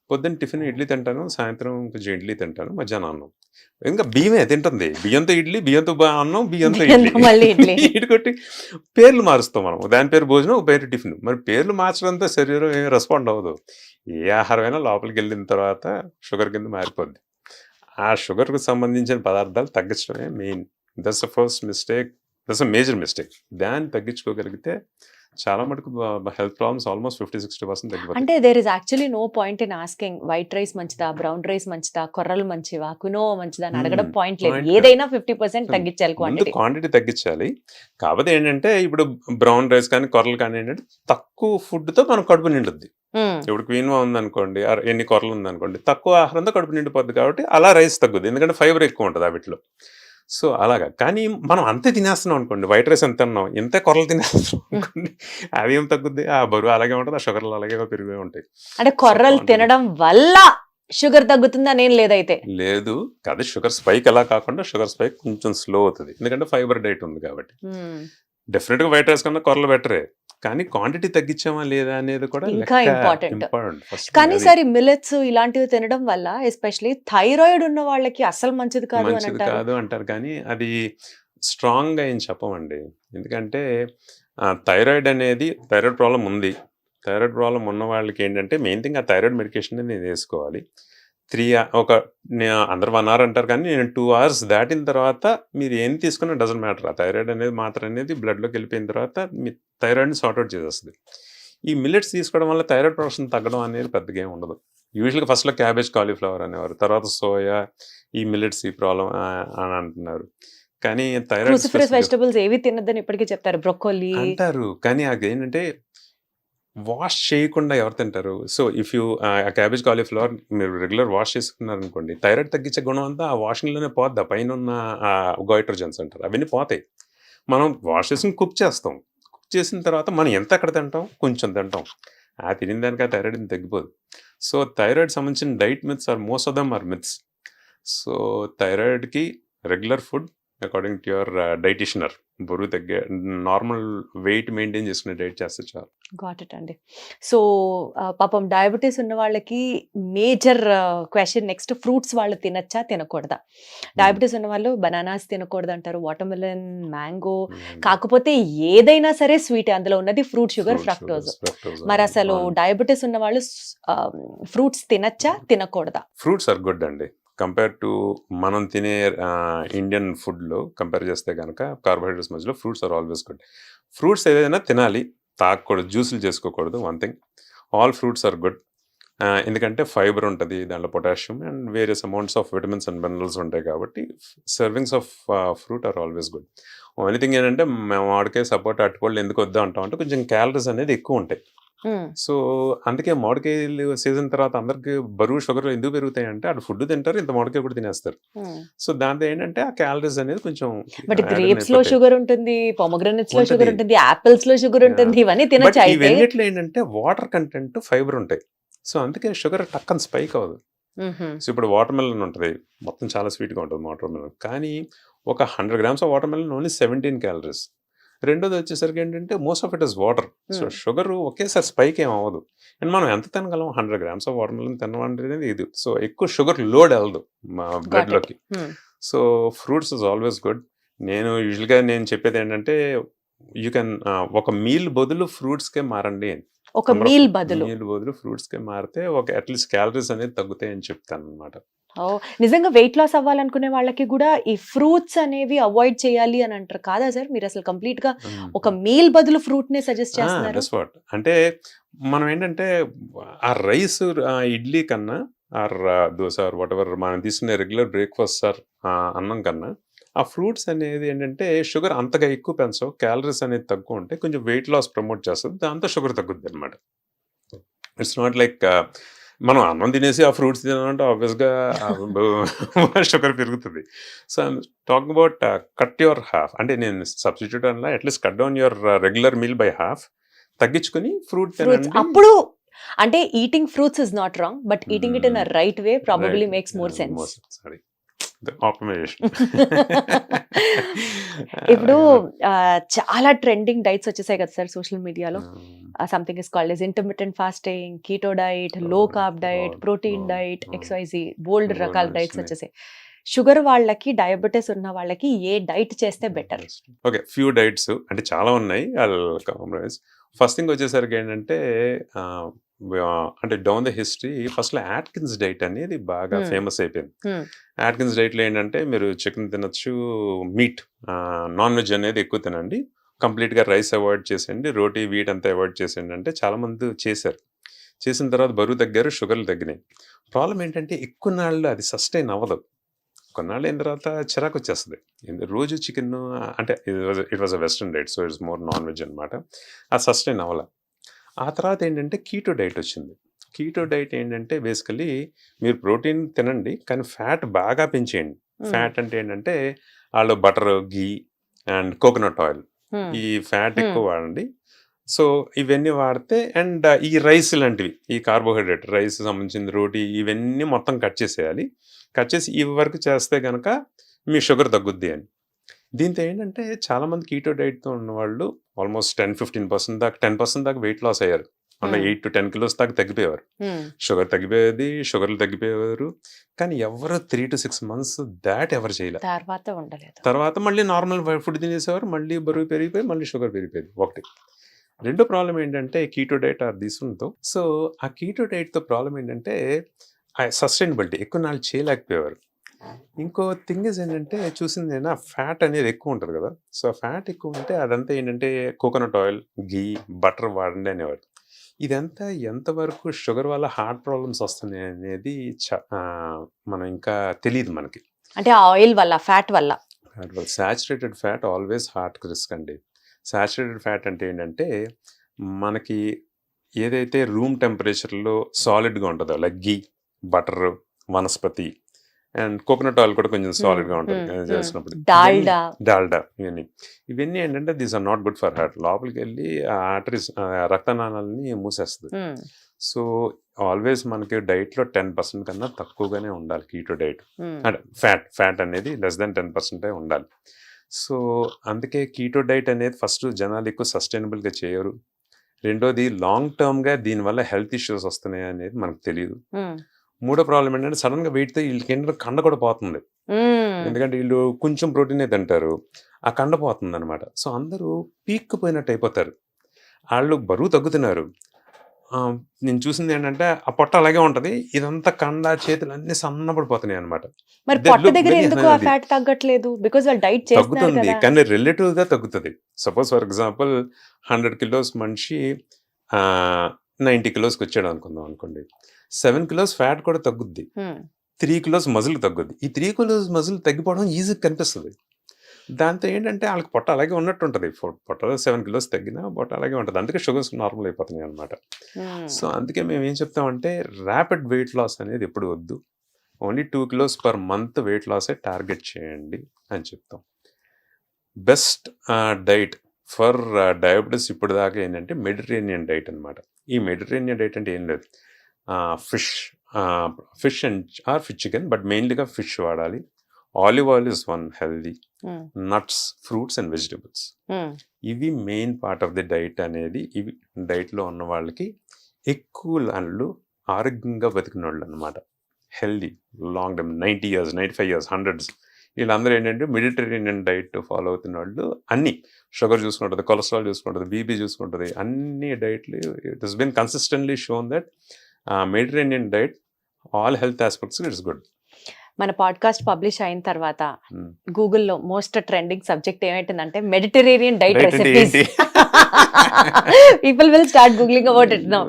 పొద్దున్న టిఫిన్ ఇడ్లీ తింటాను, సాయంత్రం కొంచెం ఇడ్లీ తింటాను, మధ్యాహ్నం అన్నం, ఇంకా బియ్యమే తింటుంది, బియ్యంతో ఇడ్లీ, బియ్యంతో అన్నం, బియ్యంతో ఇడ్లీ కొట్టి పేర్లు మారుస్తాం మనం. దాని పేరు భోజనం, ఒక పేరు టిఫిన్. మరి పేర్లు మార్చడంతో శరీరం ఏమి రెస్పాండ్ అవ్వదు. ఏ ఆహారమైనా లోపలికి వెళ్ళిన తర్వాత షుగర్ కింద మారిపోద్ది. ఆ షుగర్కు సంబంధించిన పదార్థాలు తగ్గించడమే main. That's the first mistake, that's a major mistake. దాన్ని తగ్గించుకోగలిగితే చాలా మటుకు హెల్త్ ప్రాబ్లమ్స్ ఆల్మోస్ట్ 50-60% తగ్గిపోతాయి. అంటే there is actually no point in asking white rice మంచిదా, బ్రౌన్ రైస్ మంచిదా, కొర్రలు మంచివా, కునో మంచిదా అని అడగడం పాయింట్ లేదు. ఏదైనా 50% తగ్గించాలి, క్వాంటిటీ తగ్గించాలి. కాకపోతే ఏంటంటే ఇప్పుడు బ్రౌన్ రైస్ కానీ కొర్రలు కానీ ఏంటంటే తక్కువ ఫుడ్ తో మనం కడుపు నిండుద్ది. ఇప్పుడు క్వీన్వా ఉందనుకోండి, ఎన్ని కొర్రలు ఉందనుకోండి, తక్కువ ఆహారంతో కడుపు నిండిపోద్ది, కాబట్టి అలా రైస్ తగ్గుద్ది, ఎందుకంటే ఫైబర్ ఎక్కువ ఉంటుంది వీటిలో. సో అలాగా. కానీ మనం అంతే తినేస్తున్నాం అనుకోండి, వైట్ రైస్ ఎంత తిన్నాం, ఇంతే కొర్రలు తినేస్తున్నాం అనుకోండి, అది ఏం తగ్గుద్ది, ఆ బరువు అలాగే ఉంటుంది, ఆ షుగర్లు అలాగే పెరిగే ఉంటాయి. అంటే కొర్రలు తినడం వల్ల షుగర్ తగ్గుతుందా? నేను లేదైతే లేదు కదా, షుగర్ స్పైక్ అలా కాకుండా షుగర్ స్పైక్ కొంచెం స్లో అవుతుంది, ఎందుకంటే ఫైబర్ డైట్ ఉంది కాబట్టి. డెఫినెట్ గా వైట్ రైస్ కన్నా కొర్రలు బెటరే, కానీ క్వాంటిటీ తగ్గించామా లేదా అనేది కూడా ఇంకా ఇంపార్టెంట్. కానీ సరే, మిల్లెట్స్ ఇలాంటివి తినడం వల్ల ఎస్పెషల్లీ థైరాయిడ్ ఉన్న వాళ్ళకి అసలు మంచిది కాదు అంటారు, కానీ అది స్ట్రాంగ్ గా ఏం చెప్పమండి. ఎందుకంటే థైరాయిడ్ అనేది, థైరాయిడ్ ప్రాబ్లం ఉంది, థైరాయిడ్ ప్రాబ్లం ఉన్న వాళ్ళకి ఏంటంటే మెయిన్ థింగ్ ఆ థైరాయిడ్ మెడికేషన్ నేను వేసుకోవాలి. అందరు 1 hour అంటారు, కానీ నేను 2 hours దాటిన తర్వాత మీరు ఏం తీసుకున్నా డజంట్ మ్యాటర్. ఆ థైరాయిడ్ అనేది మాత్రం అనేది బ్లడ్లోకి వెళ్ళిపోయిన తర్వాత మీ థైరాయిడ్ని సార్ట్అవుట్ చేసేస్తుంది. ఈ మిల్లెట్స్ తీసుకోవడం వల్ల థైరాయిడ్ ప్రొడక్షన్ తగ్గడం అనేది పెద్దగా ఏమి ఉండదు. యూజువల్గా ఫస్ట్లో క్యాబేజ్, కాలీఫ్లవర్ అనేవారు, తర్వాత సోయా, ఈ మిల్లెట్స్ ఈ ప్రాబ్లం అని అంటున్నారు. కానీ థైరాయిడ్ వెజిటబుల్స్ ఏవి తినద్దని ఇప్పటికీ చెప్తారు, బ్రొకోలీ అంటారు, కానీ అది ఏంటంటే వాష్ చేయకుండా ఎవరు తింటారు? So if you cabbage, cauliflower మీరు రెగ్యులర్ వాష్ చేసుకున్నారు అనుకోండి, థైరాయిడ్ తగ్గించే గుణం అంతా ఆ వాషింగ్లోనే పోద్ది. పైన ఉన్న గోయిట్రోజన్స్ అంటారు, అవన్నీ పోతాయి. మనం వాష్ చేసుకుని కుక్ చేస్తాం, కుక్ చేసిన తర్వాత మనం ఎంత ఎక్కడ తింటాం, కొంచెం తింటాం, ఆ తినిన దానికి ఆ థైరాయిడ్ తగ్గిపోదు. సో థైరాయిడ్ సంబంధించిన diet myths are most of them are myths. So థైరాయిడ్కి regular food according to your dietitian, బరువు తగ్గే నార్మల్ వెయిట్ మెయింటైన్ చేసుకునే డైట్ చేస్తే చాలు. గాట్ ఇట్ అండి. సో పాపం డయాబెటీస్ ఉన్న వాళ్ళకి మేజర్ క్వశ్చన్ నెక్స్ట్, ఫ్రూట్స్ వాళ్ళు తినచ్చా తినకూడదా? డయాబెటీస్ ఉన్న వాళ్ళు బనానాస్ తినకూడదు అంటారు, వాటర్మెలన్, మ్యాంగో, కాకపోతే ఏదైనా సరే స్వీట్, అందులో ఉన్నది ఫ్రూట్ షుగర్, ఫ్రక్టోజ్. మరి అసలు డయాబెటీస్ ఉన్న వాళ్ళు ఫ్రూట్స్ తినచ్చా తినకూడదా? ఫ్రూట్స్ ఆర్ గుడ్ అండి. కంపేర్ టు మనం తినే ఇండియన్ ఫుడ్లో కంపేర్ చేస్తే కనుక కార్బోహైడ్రేట్స్ మధ్యలో ఫ్రూట్స్ ఆర్ ఆల్వేస్ గుడ్. ఫ్రూట్స్ ఏదైనా తినాలి, తాగకూడదు, జ్యూసులు చేసుకోకూడదు. One thing, all fruits are good, ఎందుకంటే ఫైబర్ ఉంటుంది దాంట్లో, potassium and various amounts of vitamins and minerals ఉంటాయి, కాబట్టి servings of fruit are always good. Only thing ఏంటంటే మేము మామిడికాయ, సపోటా, అరటిపళ్ళు ఎందుకు వద్దాం అంటాం అంటే కొంచెం క్యాలరీస్ అనేది ఎక్కువ ఉంటాయి. సో అందుకే మామిడికాయలు సీజన్ తర్వాత అందరికి బరువు, షుగర్ ఎందుకు పెరుగుతాయి అంటే అటు ఫుడ్ తింటారు, ఇంత మామిడికాయ కూడా తినేస్తారు. సో దాంతో ఏంటంటే ఆ క్యాలరీస్ అనేది కొంచెం. బట్ గ్రేప్స్ లో షుగర్ ఉంటుంది, పొమోగ్రానేట్స్ లో షుగర్ ఉంటుంది, యాపిల్స్ లో షుగర్ ఉంటుంది, ఇవన్నీ తినచ్చు. ఇవన్నిట్లో ఏంటంటే వాటర్ కంటెంట్, ఫైబర్ ఉంటాయి. సో అందుకే షుగర్ టక్కన స్పైక్ అవ్వదు. సో ఇప్పుడు వాటర్ మెలన్ ఉంటుంది, మొత్తం చాలా స్వీట్గా ఉంటుంది వాటర్ మెలన్, కానీ ఒక 100 grams of watermelon only 17 calories. రెండోది వచ్చేసరికి ఏంటంటే most of it is water. So sugar ఒకేసారి స్పైక్ ఏం అవ్వదు. అండ్ మనం ఎంత తినగలం, 100 grams ఆఫ్ వాటర్ మెలన్ తినడం ఇది. సో ఎక్కువ షుగర్ లోడ్ వెళ్ళదు మా బ్లడ్లోకి. So fruits is always good. నేను యూజువల్గా చెప్పేది ఏంటంటే యూ కెన్ ఒక మీల్ బదులు ఫ్రూట్స్కే మారండి. ఒక మీల్ బదులు. మీల్ బదులు ఫ్రూట్స్కే మారితే ఒక అట్లీస్ట్ క్యాలరీస్ అనేది తగ్గుతాయి అని చెప్తాను అనమాట. నిజంగా వెయిట్ లాస్ అవ్వాలనుకునే వాళ్ళకి కూడా ఈ ఫ్రూట్స్ అనేవి అవాయిడ్ చేయాలి అని అంటారు కాదా సార్? మీరు అసలు కంప్లీట్ గా ఒక మీల్ బదులు ఫ్రూట్ నే సజెస్ట్ చేస్తున్నారు. That's what. అంటే మనం ఏంటంటే ఆ రైస్ ఇడ్లీ కన్నా or dosa or whatever మనం తీసుకునే రెగ్యులర్ బ్రేక్ఫాస్ట్ ఆర్ అన్నం కన్నా ఆ ఫ్రూట్స్ అనేది ఏంటంటే షుగర్ అంతగా ఎక్కువ పెంచవు, క్యాలరీస్ అనేది తక్కువ ఉంటాయి, కొంచెం వెయిట్ లాస్ ప్రమోట్ చేస్తుంది, దాంతో షుగర్ తగ్గుద్ది అనమాట. ఇట్స్ నాట్ లైక్ మనం అన్నం తినేసి ఆ ఫ్రూట్స్ తినాలంటే ఆబ్వియస్గా షుగర్ పెరుగుతుంది. So I'm talking about cut your half, అంటే నేను సబ్స్టిట్యూట్ అన్నా at least cut down your regular meal by half, తగ్గించుకుని ఫ్రూట్ తినండి. అప్పుడు అంటే eating fruits is not wrong, but eating it in a right way probably makes more sense. ఇప్పుడు చాలా trending diets వచ్చేసాయి కదా సార్ సోషల్ మీడియాలో. Something is called as intermittent fasting, keto diet, లో carb diet, protein diet, XYZ బోల్డ్ రకాల diets వచ్చేసాయి. Sugar వాళ్ళకి, diabetes ఉన్న వాళ్ళకి ఏ డైట్ చేస్తే బెటర్? ఓకే, ఫ్యూ డైట్స్ అంటే చాలా ఉన్నాయి. ఫస్ట్ థింగ్ వచ్చేసరికి ఏంటంటే అంటే డౌన్ ద హిస్టరీ ఫస్ట్లో యాట్కిన్స్ డైట్ అనేది బాగా ఫేమస్ అయిపోయింది. యాట్కిన్స్ డైట్లో ఏంటంటే మీరు చికెన్ తినచ్చు, మీట్ నాన్ వెజ్ అనేది ఎక్కువ తినండి, కంప్లీట్గా రైస్ అవాయిడ్ చేసేయండి, రోటీ వీట్ అంతా అవాయిడ్ చేసేయండి అంటే చాలామంది చేశారు. చేసిన తర్వాత బరువు తగ్గారు, షుగర్లు తగ్గినాయి. ప్రాబ్లం ఏంటంటే ఎక్కువ నాళ్ళు అది సస్టైన్ అవ్వదు. కొన్నాళ్ళు అయిన తర్వాత చిరాకు వచ్చేస్తుంది. రోజు చికెన్ అంటే it was a western diet, so it's more non veg అనమాట. అది సస్టైన్ అవ్వాలి. ఆ తర్వాత ఏంటంటే కీటో డైట్ వచ్చింది. కీటో డైట్ ఏంటంటే బేసికలీ మీరు ప్రోటీన్ తినండి కానీ ఫ్యాట్ బాగా పెంచేయండి. ఫ్యాట్ అంటే ఏంటంటే వాళ్ళు butter, ghee and coconut oil, ఈ ఫ్యాట్ ఎక్కువ వాడండి. సో ఇవన్నీ వాడితే అండ్ ఈ రైస్ లాంటివి, ఈ కార్బోహైడ్రేట్ రైస్ సంబంధించిన రోటీ ఇవన్నీ మొత్తం కట్ చేసేయాలి. కట్ చేసి ఇవి వరకు చేస్తే కనుక మీ షుగర్ తగ్గుద్ది అని. దీంతో ఏంటంటే చాలామంది కీటో డైట్తో ఉన్నవాళ్ళు ఆల్మోస్ట్ 10-15% దాకా 10% దాకా వెయిట్ లాస్ అయ్యారు. అంటే 8 to 10 kilos దాకా తగ్గిపోయేవారు. షుగర్ తగ్గిపోయేది, షుగర్లు తగ్గిపోయేవారు. కానీ ఎవరు 3 to 6 months దాట్ ఎవరు చేయలేదు. తర్వాత మళ్ళీ నార్మల్ ఫుడ్ తినేసేవారు, మళ్ళీ బరువు పెరిగిపోయి మళ్ళీ షుగర్ పెరిగిపోయింది. ఒకటి. రెండో ప్రాబ్లం ఏంటంటే కీటో డైట్ ఆర్ తీసుకుంటూ, సో ఆ కీటో డైట్తో ప్రాబ్లం ఏంటంటే సస్టైనబిలిటీ ఎక్కువ నాళ్ళు చేయలేకపోయేవారు. ఇంకో థింగ్ ఇస్ ఏంటంటే చూసింది ఏదైనా ఫ్యాట్ అనేది ఎక్కువ ఉంటుంది కదా, సో ఫ్యాట్ ఎక్కువ ఉంటే అదంతా ఏంటంటే కోకోనట్ ఆయిల్, గీ, బటర్ వాడండి అనేవారు. ఇదంతా ఎంతవరకు షుగర్ వల్ల హార్ట్ ప్రాబ్లమ్స్ వస్తున్నాయి అనేది మనం ఇంకా తెలియదు మనకి. అంటే ఆయిల్ వల్ల, ఫ్యాట్ వల్ల. Saturated fat always heart risk అండి. సాచురేటెడ్ ఫ్యాట్ అంటే ఏంటంటే మనకి ఏదైతే రూమ్ టెంపరేచర్లో సాలిడ్గా ఉంటుందో like ghee, butter, vanaspati and coconut oil కూడా కొంచెం సాలిడ్గా ఉంటుంది చేసినప్పుడు, డాల్డా, ఇవన్నీ ఏంటంటే these are not good for heart. లోపలికి వెళ్ళి ఆర్టరీస్, రక్తనాళాలని మూసేస్తుంది. సో ఆల్వేస్ మనకి డైట్లో 10% కన్నా తక్కువగానే ఉండాలి కీటో డైట్. అంటే ఫ్యాట్ అనేది లెస్ దెన్ 10% ఉండాలి. సో అందుకే కీటో డైట్ అనేది ఫస్ట్ జనాలు ఎక్కువ సస్టైనబుల్గా చేయరు. రెండోది లాంగ్ టర్మ్గా దీనివల్ల హెల్త్ ఇష్యూస్ వస్తున్నాయి అనేది మనకు తెలియదు. మూడో ప్రాబ్లం ఏంటంటే సడన్ గా వెయిట్తో వీళ్ళకి ఏంటంటే కండ కూడా పోతుంది. ఎందుకంటే వీళ్ళు కొంచెం ప్రోటీనే తింటారు, ఆ కండ పోతుంది అనమాట. సో అందరూ పీక్ పోయినట్టు అయిపోతారు. వాళ్ళు బరువు తగ్గుతున్నారు. నేను చూసింది ఏంటంటే ఆ పొట్ట అలాగే ఉంటది, ఇదంతా కండ, చేతులు అన్ని సన్నపడిపోతున్నాయి అనమాట. తగ్గుతుంది కానీ రిలేటివ్ గా తగ్గుతుంది. సపోజ్ ఫర్ ఎగ్జాంపుల్ 100 kilos మనిషి 90 kilos వచ్చాడు అనుకుందాం అనుకోండి, 7 kilos ఫ్యాట్ కూడా తగ్గుద్ది, 3 kilos మజిల్ తగ్గుద్ది. ఈ 3 kilos మజిల్ తగ్గిపోవడం ఈజీగా కనిపిస్తుంది. దాంతో ఏంటంటే వాళ్ళకి పొట్ట అలాగే ఉన్నట్టు ఉంటుంది. పొట్ట 7 kilos తగ్గినా పొట్ట అలాగే ఉంటుంది. అందుకే షుగర్స్ నార్మల్ అయిపోతున్నాయి అనమాట. సో అందుకే మేము ఏం చెప్తామంటే ర్యాపిడ్ వెయిట్ లాస్ అనేది ఎప్పుడు వద్దు, only 2 kilos per month weight లాసే టార్గెట్ చేయండి అని చెప్తాం. బెస్ట్ డైట్ ఫర్ డయాబెటీస్ ఇప్పుడు దాకా ఏంటంటే మెడిటరేనియన్ డైట్ అనమాట. ఈ మెడిటరేనియన్ డైట్ అంటే ఏం లేదు, fish and or fish chicken, but మెయిన్లీగా ఫిష్ వాడాలి. Olive oil is one healthy, nuts, fruits and vegetables, ఇవి main part of the diet అనేది. ఇవి డైట్లో ఉన్న వాళ్ళకి ఎక్కువ వాళ్ళు ఆరోగ్యంగా బతికిన వాళ్ళు అనమాట. Healthy long time 90 years, 95 years, 100s వీళ్ళందరూ ఏంటంటే మెడిటరేనియన్ డైట్ ఫాలో అవుతున్న వాళ్ళు అన్ని షుగర్ చూసుకుంటుంది, కొలెస్ట్రాల్ చూసుకుంటుంది, బీపీ చూసుకుంటుంది, అన్ని డైట్లు it has been consistently shown that Mediterranean diet all health aspects it's good. మన పాడ్కాస్ట్ పబ్లిష్ అయిన తర్వాత గూగుల్లో మోస్ట్ ట్రెండింగ్ సబ్జెక్ట్ ఏమైందంటే Mediterranean diet recipes. People will start googling about it now.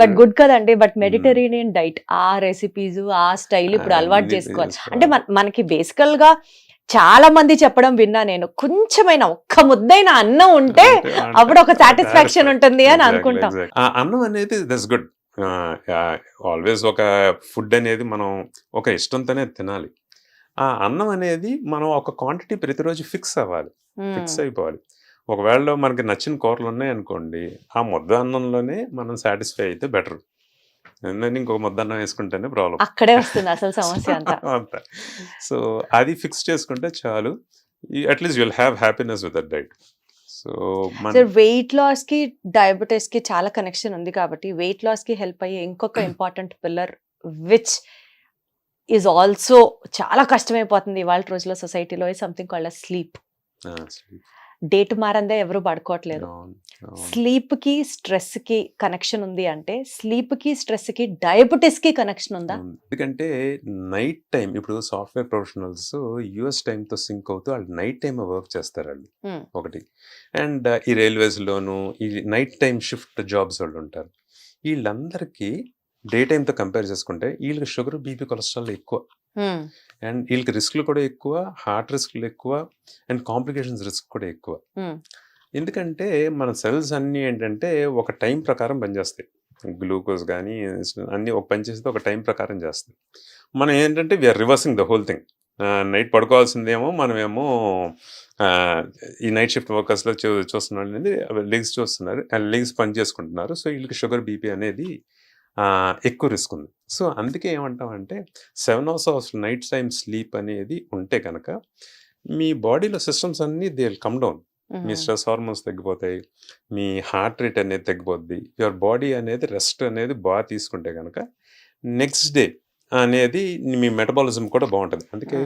But good కదండి. But Mediterranean diet ఆ recipes ఆ style ఇప్పుడు అలవాటు చేసుకోవాలి. అంటే మనకి బేసికల్ గా చాలా మంది చెప్పడం విన్నా నేను, కొంచెమైనా ఒక్క ముద్దైన అన్నం ఉంటే అప్పుడు ఒక సాటిస్ఫాక్షన్ ఉంటుంది అని అనుకుంటాం. అన్నం అనేది దట్స్ గుడ్. ఆల్వేస్ ఒక ఫుడ్ అనేది మనం ఒక ఇష్టంతోనే తినాలి. ఆ అన్నం అనేది మనం ఒక క్వాంటిటీ ప్రతిరోజు ఫిక్స్ అవ్వాలి, ఫిక్స్ అయిపోవాలి. ఒకవేళ మనకి నచ్చిన కూరలు ఉన్నాయనుకోండి, ఆ ముద్ద అన్నంలోనే మనం సాటిస్ఫై అయితే బెటర్. ఎందుకంటే ఇంకొక ముద్ద అన్నం వేసుకుంటేనే ప్రాబ్లం, అక్కడే వస్తుంది అసలు సమస్య అంతా. సో అది ఫిక్స్ చేసుకుంటే చాలు. At least you'll have happiness with that diet. So weight loss కి డయాబెటీస్ కి చాలా కనెక్షన్ ఉంది కాబట్టి వెయిట్ లాస్ కి హెల్ప్ అయ్యే ఇంకొక important pillar which is also చాలా కష్టమైపోతుంది ఇవాళ రోజుల్లో సొసైటీలో, సంథింగ్ కాల్డ్ స్లీప్. డేట్ మారందే ఎవరు పడుకోవట్లేదు. స్లీప్ కి స్ట్రెస్ కి కనెక్షన్ ఉంది అంటే స్లీప్ కి స్ట్రెస్ కి డయాబెటీస్ కి కనెక్షన్ ఉందా? ఎందుకంటే నైట్ టైం ఇప్పుడు సాఫ్ట్వేర్ ప్రొఫెషనల్స్ యుఎస్ టైం తో సింక్ అవుతూ వాళ్ళు నైట్ టైం వర్క్ చేస్తారు వాళ్ళు ఒకటి. అండ్ ఈ రైల్వేస్ లోను ఈ నైట్ టైం షిఫ్ట్ జాబ్స్ వాళ్ళు ఉంటారు. వీళ్ళందరికీ డే టైంతో కంపేర్ చేసుకుంటే వీళ్ళకి షుగర్, బీపీ, కొలెస్ట్రాల్ ఎక్కువ. అండ్ వీళ్ళకి రిస్క్లు కూడా ఎక్కువ, హార్ట్ రిస్క్లు ఎక్కువ, అండ్ కాంప్లికేషన్స్ రిస్క్ కూడా ఎక్కువ. ఎందుకంటే మన సెల్స్ అన్నీ ఏంటంటే ఒక టైం ప్రకారం పనిచేస్తాయి. గ్లూకోజ్ కానీ అన్నీ ఒక పని చేస్తే ఒక టైం ప్రకారం చేస్తాయి. మనం ఏంటంటే we are reversing the whole thing. Night పడుకోవాల్సిందేమో మనమేమో ఈ నైట్ షిఫ్ట్ వర్కర్స్లో చూస్తున్నారు అనేది లెగ్స్ చూస్తున్నారు, లెగ్స్ పని చేసుకుంటున్నారు. సో వీళ్ళకి షుగర్, బీపీ అనేది ఎక్కువ రిస్క్ ఉంది. సో అందుకే ఏమంటామంటే 7 hours of night time sleep అనేది ఉంటే కనుక మీ బాడీలో సిస్టమ్స్ అన్నీ they will come down. Me stress hormones తగ్గిపోతాయి, మీ హార్ట్ రేట్ అనేది తగ్గిపోద్ది, యువర్ బాడీ అనేది రెస్ట్ అనేది బాగా తీసుకుంటే కనుక నెక్స్ట్ డే అనేది మీ మెటబాలిజం కూడా బాగుంటుంది. అందుకే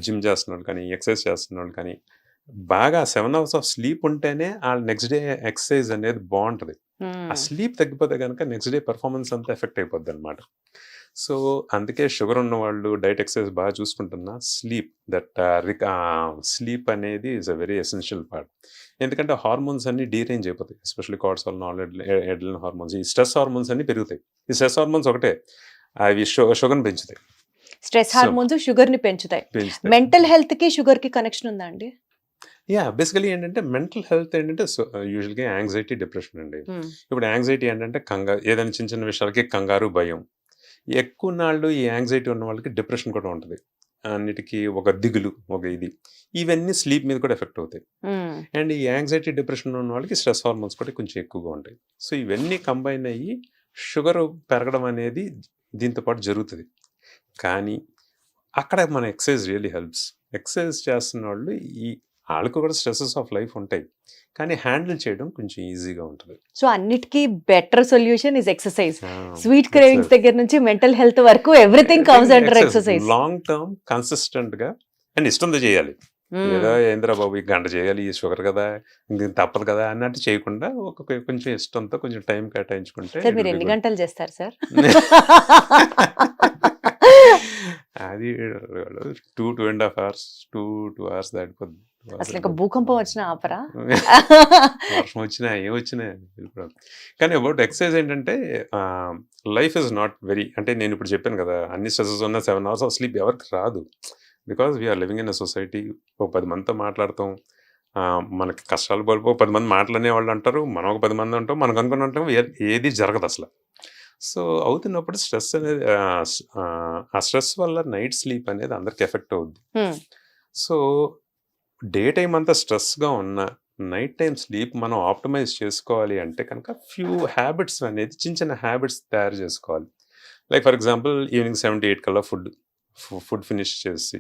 జిమ్ చేస్తున్నాడు కానీ, ఎక్సర్సైజ్ చేస్తున్నాడు కానీ బాగా 7 hours ఆఫ్ స్లీప్ ఉంటేనే ఆ నెక్స్ట్ డే ఎక్సర్సైజ్ అనేది బాగుంటుంది. ఆ స్లీప్ తగ్గిపోతే కనుక నెక్స్ట్ డే పర్ఫార్మెన్స్ అంతా ఎఫెక్ట్ అయిపోద్ది అనమాట. సో అందుకే షుగర్ ఉన్న వాళ్ళు డైట్, ఎక్సర్సైజ్ బాగా చూసుకుంటున్నా స్లీప్ స్లీప్ అనేది is a very essential part. ఎందుకంటే హార్మోన్స్ అన్ని డీరేంజ్ అయిపోతాయి, ఎస్పెషల్లీ కార్టిసాల్, నార్ఎడ్రినల్ హార్మోన్స్. ఈ స్ట్రెస్ హార్మోన్స్ అన్ని పెరుగుతాయి. ఈ స్ట్రెస్ హార్మోన్స్ ఒకటే అవి షుగర్ని పెంచుతాయి. స్ట్రెస్ హార్మోన్స్ షుగర్ ని పెంచుతాయి. మెంటల్ హెల్త్ కి షుగర్ కి కనెక్షన్ ఉందా అండి? బేసికలీ ఏంటంటే మెంటల్ హెల్త్ ఏంటంటే యూజువల్గా యాంగ్జైటీ, డిప్రెషన్ అండి. ఇప్పుడు యాంగ్జైటీ ఏంటంటే ఏదైనా చిన్న చిన్న విషయాలకి కంగారు, భయం. ఎక్కువ నాళ్ళు ఈ యాంగ్జైటీ ఉన్న వాళ్ళకి డిప్రెషన్ కూడా ఉంటుంది. అన్నిటికీ ఒక దిగులు, ఒక ఇది, ఇవన్నీ స్లీప్ మీద కూడా ఎఫెక్ట్ అవుతాయి. అండ్ ఈ యాంగ్జైటీ, డిప్రెషన్ ఉన్న వాళ్ళకి స్ట్రెస్ హార్మోన్స్ కూడా కొంచెం ఎక్కువగా ఉంటాయి. సో ఇవన్నీ కంబైన్ అయ్యి షుగర్ పెరగడం అనేది దీంతో పాటు జరుగుతుంది. కానీ అక్కడ మన ఎక్సర్సైజ్ రియల్లీ హెల్ప్స్. ఎక్సర్సైజ్ చేస్తున్న వాళ్ళు వాళ్ళకు కూడా స్ట్రెసెస్ ఆఫ్ లైఫ్ ఉంటాయి, కానీ హ్యాండిల్ చేయడం కొంచెం ఈజీగా ఉంటుంది. సో అన్నిటికీ better solution is exercise. Sweet cravings దగ్గర నుంచి మెంటల్ హెల్త్ వరకు everything comes under exercise. Long term consistent గా అండ్ ఇష్టంతో చేయాలి. ఏదో ఏంద్రా బాబు ఈ గంట చేయాలి, ఈ షుగర్ కదా ఇంక తప్పదు కదా అన్నట్టు చేయకుండా కొంచెం ఇష్టంతో కొంచెం టైం కేటాయించుకుంటే. మీరు ఎన్ని గంటలు చేస్తారు సార్? అది 2.5 hours, 2 hours దాటిపోద్ది. అసలు ఇంకా భూకంపం వచ్చిన ఆపరా? వర్షం వచ్చినా ఏం వచ్చినా. కానీ అబౌట్ ఎక్సర్సైజ్ ఏంటంటే లైఫ్ ఇస్ నాట్ వెరీ, అంటే నేను ఇప్పుడు చెప్పాను కదా అన్ని స్ట్రెసెస్ ఉన్న 7 hours ఆఫ్ స్లీప్ ఎవరికి రాదు. Because we're living in a society. ఒక 10 మందితో మాట్లాడతాం, మనకి కష్టాలు పడిపో 10 మంది మాట్లాడే వాళ్ళు అంటారు, మనం ఒక 10 మంది ఉంటాం, మనకు అనుకుని ఉంటాం, ఏది జరగదు అసలు. సో అవుతున్నప్పుడు స్ట్రెస్ అనేది ఆ స్ట్రెస్ వల్ల నైట్ స్లీప్ అనేది అందరికి ఎఫెక్ట్ అవుద్ది. సో డే టైం అంతా స్ట్రెస్గా ఉన్న నైట్ టైం స్లీప్ మనం ఆప్టిమైజ్ చేసుకోవాలి అంటే కనుక ఫ్యూ హ్యాబిట్స్ అనేది చిన్న చిన్న హ్యాబిట్స్ తయారు చేసుకోవాలి. Like for example evening 7 to 8 కల్లా ఫుడ్ ఫినిష్ చేసి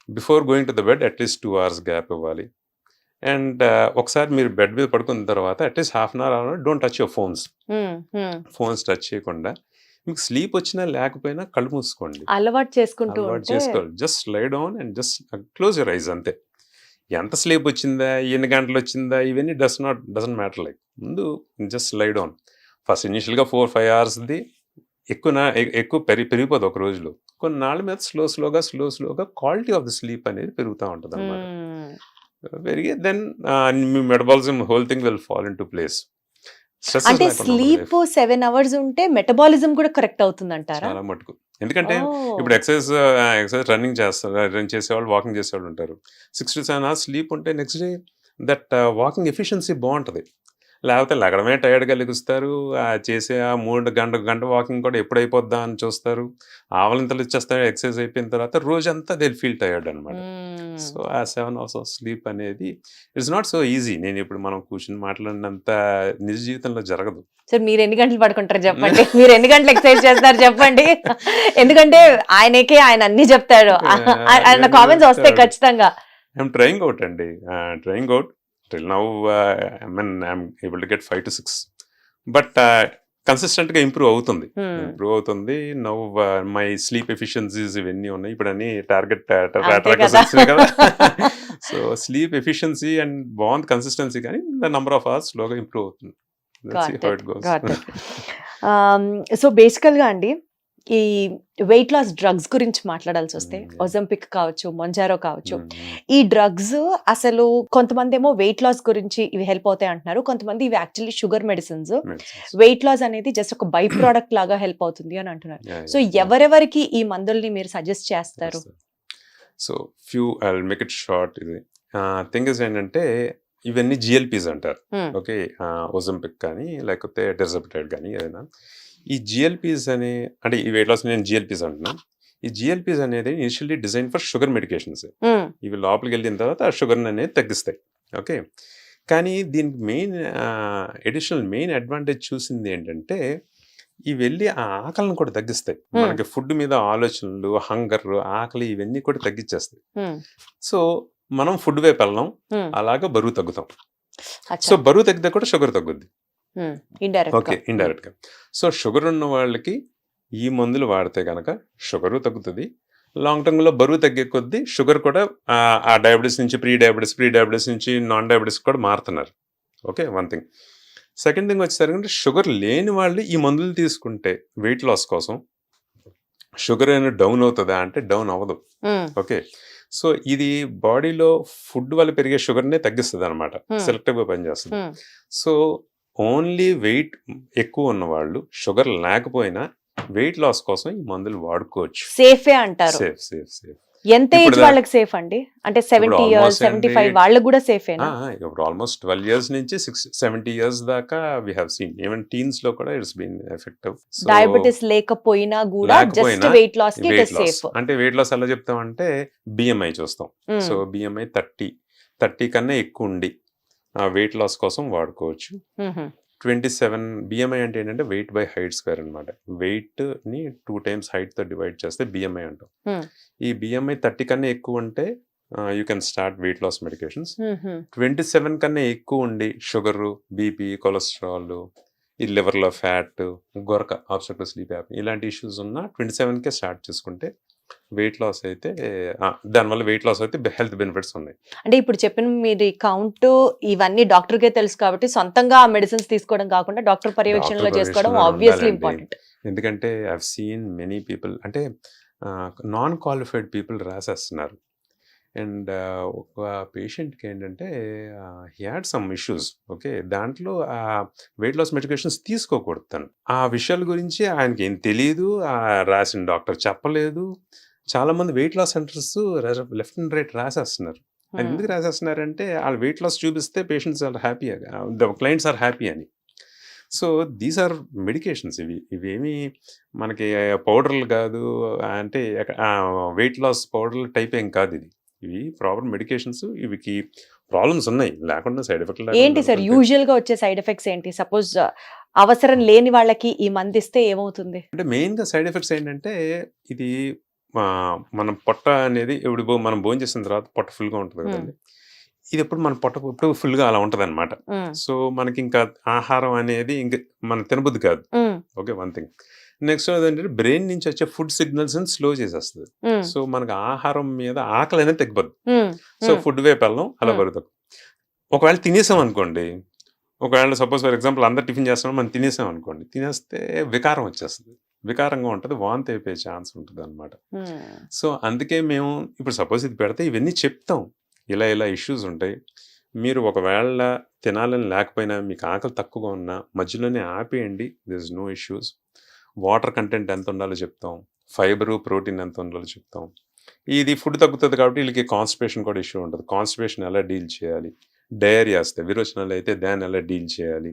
before going to the bed at least 2 hours gap ఇవ్వాలి. అండ్ ఒకసారి మీరు బెడ్ మీద పడుకున్న తర్వాత at least 1/2 hour don't touch your phones touch చేయకుండా మీకు స్లీప్ వచ్చినా లేకపోయినా కళ్ళు మూసుకోండి, అలవాటు చేసుకుంటూ అలవాటు ఉంటే చేసుకోవాలి. Just lie down and just close your eyes అంతే. ఎంత స్లీప్ వచ్చిందా, ఎన్ని గంటలు వచ్చిందా, ఇవన్నీ డజంట్ మ్యాటర్. లైక్ ముందు జస్ట్ లై డౌన్. ఫస్ట్ ఇనిషియల్గా 4-5 అవర్స్ది ఎక్కువ పెరిగిపోదు ఒక రోజులో. కొన్నాళ్ళ మీద స్లోగా క్వాలిటీ ఆఫ్ ద స్లీప్ అనేది పెరుగుతూ ఉంటుంది అనమాట. పెరిగి దెన్ మీ metabolism whole thing will fall into place. అంటే స్లీప్ 7 అవర్స్ ఉంటే మెటబాలిజం కూడా కరెక్ట్ అవుతుంది అంటారా? చాలా మటుకు. ఎందుకంటే ఇప్పుడు ఎక్సర్సైజ్ రన్ చేసేవాళ్ళు, వాకింగ్ చేసేవాళ్ళు ఉంటారు. 6 to 7 అవర్స్ స్లీప్ ఉంటే next day that walking efficiency బాగుంటుంది. లేకపోతే లెగడమే టైర్డ్గా లెగుస్తారు, చేసే ఆ 3 గంట వాకింగ్ కూడా ఎప్పుడైపోద్దా అని చూస్తారు. ఆవలింతలు ఇచ్చేస్తారు ఎక్సర్సైజ్ అయిపోయిన తర్వాత. రోజంతా దే ఫీల్ టైర్డ్ అనమాట. సో ఆ 7 అవర్స్ ఆఫ్ స్లీప్ అనేది ఇట్స్ నాట్ సో ఈజీ. నేను ఇప్పుడు మనం కూర్చొని మాట్లాడినంత నిజ జీవితంలో జరగదు. సార్ మీరు ఎన్ని గంటలు పడుకుంటారు చెప్పండి, మీరు ఎన్ని గంటలు ఎక్సర్సైజ్ చేస్తారు చెప్పండి. ఎందుకంటే ఆయన అన్ని చెప్తాడు, ఆయన కామెంట్స్ వస్తాయి ఖచ్చితంగా. ఐఎమ్ ట్రయింగ్ అవుట్ అండి, trying out till now. I'm able to get 5 to 6, but consistent గా ఇంప్రూవ్ అవుతుంది. నౌ మై స్లీప్ ఎఫిషియన్సీస్ ఇవన్నీ ఉన్నాయి. ఇప్పుడు అన్ని టార్గెట్ కదా. సో స్లీప్ ఎఫిషియన్సీ అండ్ బాగుంది కన్సిస్టెన్సీ, కానీ ద నంబర్ ఆఫ్ అవర్స్ స్లోగా ఇంప్రూవ్ అవుతుంది. సో బేసికల్ గా అండి, ఈ వెయిట్ లాస్ డ్రగ్స్ గురించి మాట్లాడాల్సి వస్తే ఒజంపిక్ కావచ్చు, మొంజారో కావచ్చు, ఈ డ్రగ్స్ అసలు కొంతమంది ఏమో వెయిట్ లాస్ గురించి ఇవి హెల్ప్ అవుతాయి అంటున్నారు, కొంతమంది ఇవి actually sugar medicines, weight loss అనేది జస్ట్ ఒక బై ప్రోడక్ట్ లాగా హెల్ప్ అవుతుంది అని అంటున్నారు. సో ఎవరెవరికి ఈ మందుల్ని మీరు సజెస్ట్ చేస్తారు? So I'll make it short. ఇది థింగ్ ఇస్ ఏంటంటే ఇవన్నీ జిఎల్పీస్ అంటారు. ఓకే, ఒజంపిక్ కానీ లేకపోతే టెర్జపిటైడ్ కానీ ఏదైనా. ఈ జిఎల్పీస్ అంటే ఈ వెయిట్ లాస్ నేను జిఎల్పీస్ అంటున్నాను. ఈ జిఎల్పీస్ అనేది initially design for sugar medications. ఇవి లోపలికి వెళ్ళిన తర్వాత ఆ షుగర్ అనేది తగ్గిస్తాయి. ఓకే, కానీ దీనికి మెయిన్ అడ్వాంటేజ్ చూసింది ఏంటంటే ఇవి వెళ్ళి ఆ ఆకలిని కూడా తగ్గిస్తాయి. మనకి ఫుడ్ మీద ఆలోచనలు, హంగర్, ఆకలి ఇవన్నీ కూడా తగ్గించేస్తాయి. సో మనం ఫుడ్ వైపు వెళ్ళాం, అలాగా బరువు తగ్గుతాం. సో బరువు తగ్గితే కూడా షుగర్ తగ్గుద్ది. ఓకే, ఇండైరెక్ట్ గా. సో షుగర్ ఉన్న వాళ్ళకి ఈ మందులు వాడితే కనుక షుగరు తగ్గుతుంది. లాంగ్ టర్మ్ లో బరువు తగ్గే కొద్దీ షుగర్ కూడా ఆ డయాబెటీస్ నుంచి ప్రీ డయాబెటీస్ నుంచి నాన్ డయాబెటీస్ కూడా మారుతున్నారు. Okay, one thing. Second thing వచ్చేసరికి షుగర్ లేని వాళ్ళు ఈ మందులు తీసుకుంటే వెయిట్ లాస్ కోసం షుగర్ అయినా డౌన్ అవుతుందా అంటే డౌన్ అవ్వదు. ఓకే, సో ఇది బాడీలో ఫుడ్ వల్ల పెరిగే షుగర్నే తగ్గిస్తుంది అనమాట, సెలెక్టివ్ గా పనిచేస్తుంది. సో ఓన్లీ వెయిట్ ఎక్కువ ఉన్న వాళ్ళు షుగర్ లేకపోయినా వెయిట్ లాస్ కోసం ఈ మందులు వాడుకోవచ్చు. సేఫే అంటారు. సేఫ్. ఎంత ఏజ్ వాళ్ళకి సేఫ్ అండి? అంటే 70 years 75 వాళ్ళకి కూడా సేఫేనా? ఇప్పుడు ఆల్మోస్ట్ 12 years నుంచి 70 years దాకా we have seen. Even teens లో కూడా ఇట్స్ బీన్ ఎఫెక్టివ్. డయాబెటిస్ లేకపోయినా కూడా జస్ట్ వెయిట్ లాస్ కి ఇట్ ఇస్ సేఫ్. అంటే వెయిట్ లాస్ ఎలా చెప్తామంటే బిఎంఐ చూస్తాం. సో బిఎంఐ 30 కన్నా ఎక్కువ ఉండి వెయిట్ లాస్ కోసం వాడుకోవచ్చు. 27 బిఎంఐ అంటే ఏంటంటే వెయిట్ బై హైట్ స్క్వేర్ అనమాట. వెయిట్ ని 2 times హైట్ తో డివైడ్ చేస్తే బిఎంఐ అంటాం. ఈ బిఎంఐ 30 కన్నా ఎక్కువ ఉంటే you can start weight loss medications. 27 కన్నా ఎక్కువ ఉండి షుగర్, బీపీ, కొలెస్ట్రాల్, ఈ లివర్ లో ఫ్యాట్, గొరక, ఆబ్స్ట్రక్టివ్ స్లీప్ యాప్నియా ఇలాంటి ఇష్యూస్ ఉన్న 27కే స్టార్ట్ చేసుకుంటే వెయిట్ లాస్ అయితే దానివల్ల వెయిట్ లాస్ అయితే హెల్త్ బెనిఫిట్స్ ఉన్నాయి. అంటే ఇప్పుడు చెప్పిన మీరు కౌంట్ ఇవన్నీ డాక్టర్కే తెలుసు కాబట్టి సొంతంగా ఆ మెడిసిన్స్ తీసుకోవడం కాకుండా డాక్టర్ పర్యవేక్షణలో చేసుకోవడం ఆబ్వియస్లీ ఇంపార్టెంట్. ఎందుకంటే I have seen many people అంటే నాన్ క్వాలిఫైడ్ పీపుల్ రాసేస్తున్నారు. అండ్ ఒక పేషెంట్కి ఏంటంటే he had some issues. Okay, దాంట్లో ఆ వెయిట్ లాస్ మెడికేషన్స్ తీసుకోకూడదు. తను ఆ విషయాల గురించి ఆయనకి ఏం తెలియదు, రాసిన డాక్టర్ చెప్పలేదు. చాలా మంది weight loss centres left and right రాసేస్తున్నారు. అది ఎందుకు రాసేస్తున్నారంటే వాళ్ళు వెయిట్ లాస్ చూపిస్తే patients are happy, the clients are happy అని. So these are medications. ఇవేమి మనకి పౌడర్లు కాదు, అంటే వెయిట్ లాస్ పౌడర్లు టైప్ ఏం కాదు. ఇవి ప్రాపర్ మెడికేషన్స్. ఇవికి ప్రాబ్లమ్స్ ఉన్నాయి, లేకుండా సైడ్ ఎఫెక్ట్ ఏంటి సార్ యూజువల్ గా వచ్చే సైడ్ ఎఫెక్ట్స్ ఏంటి? సపోజ్ అవసరం లేని వాళ్ళకి ఈ మందు ఇస్తే ఏమవుతుంది? అంటే మెయిన్ గా సైడ్ ఎఫెక్ట్స్ ఏంటంటే ఇది మనం పొట్ట అనేది ఇప్పుడు మనం భోజనం చేసిన తర్వాత పొట్ట ఫుల్ గా ఉంటుంది కదండి. ఇది ఎప్పుడు మన పొట్ట ఎప్పుడు ఫుల్ గా అలా ఉంటది అనమాట. సో మనకి ఇంకా ఆహారం అనేది ఇంకా మన తినబుద్ధి కాదు. Okay, one thing. నెక్స్ట్ ఏంటంటే బ్రెయిన్ నుంచి వచ్చే ఫుడ్ సిగ్నల్స్ స్లో చేసేస్తుంది. సో మనకు ఆహారం మీద ఆకలి అనేది తగ్గిపోద్ది. సో ఫుడ్ వైపు వెళ్ళడం అలా పెరుగుతాం. ఒకవేళ తినేసాం అనుకోండి, ఒకవేళ సపోజ్ ఫర్ ఎగ్జాంపుల్ అందరు టిఫిన్ చేస్తున్నాం, మనం తినేసాం అనుకోండి, తినేస్తే వికారం వచ్చేస్తుంది, వికారంగా ఉంటుంది, వాంతి అయిపోయే ఛాన్స్ ఉంటుంది అనమాట. సో అందుకే మేము ఇప్పుడు సపోజ్ ఇది పెడితే ఇవన్నీ చెప్తాం, ఇలా ఇలా ఇష్యూస్ ఉంటాయి, మీరు ఒకవేళ తినాలని లేకపోయినా మీకు ఆకలి తక్కువగా ఉన్నా మధ్యలోనే ఆపేయండి, there is no issues. Water content ఎంత ఉండాలో చెప్తాం, ఫైబరు ప్రోటీన్ ఎంత ఉండాలో చెప్తాం. ఇది ఫుడ్ తగ్గుతుంది కాబట్టి వీళ్ళకి కాన్స్టిపేషన్ కూడా ఇష్యూ ఉంటుంది, కాన్స్టిపేషన్ ఎలా డీల్ చేయాలి, డయేరియా వస్తే విరోచనాలు అయితే దాన్ని ఎలా డీల్ చేయాలి.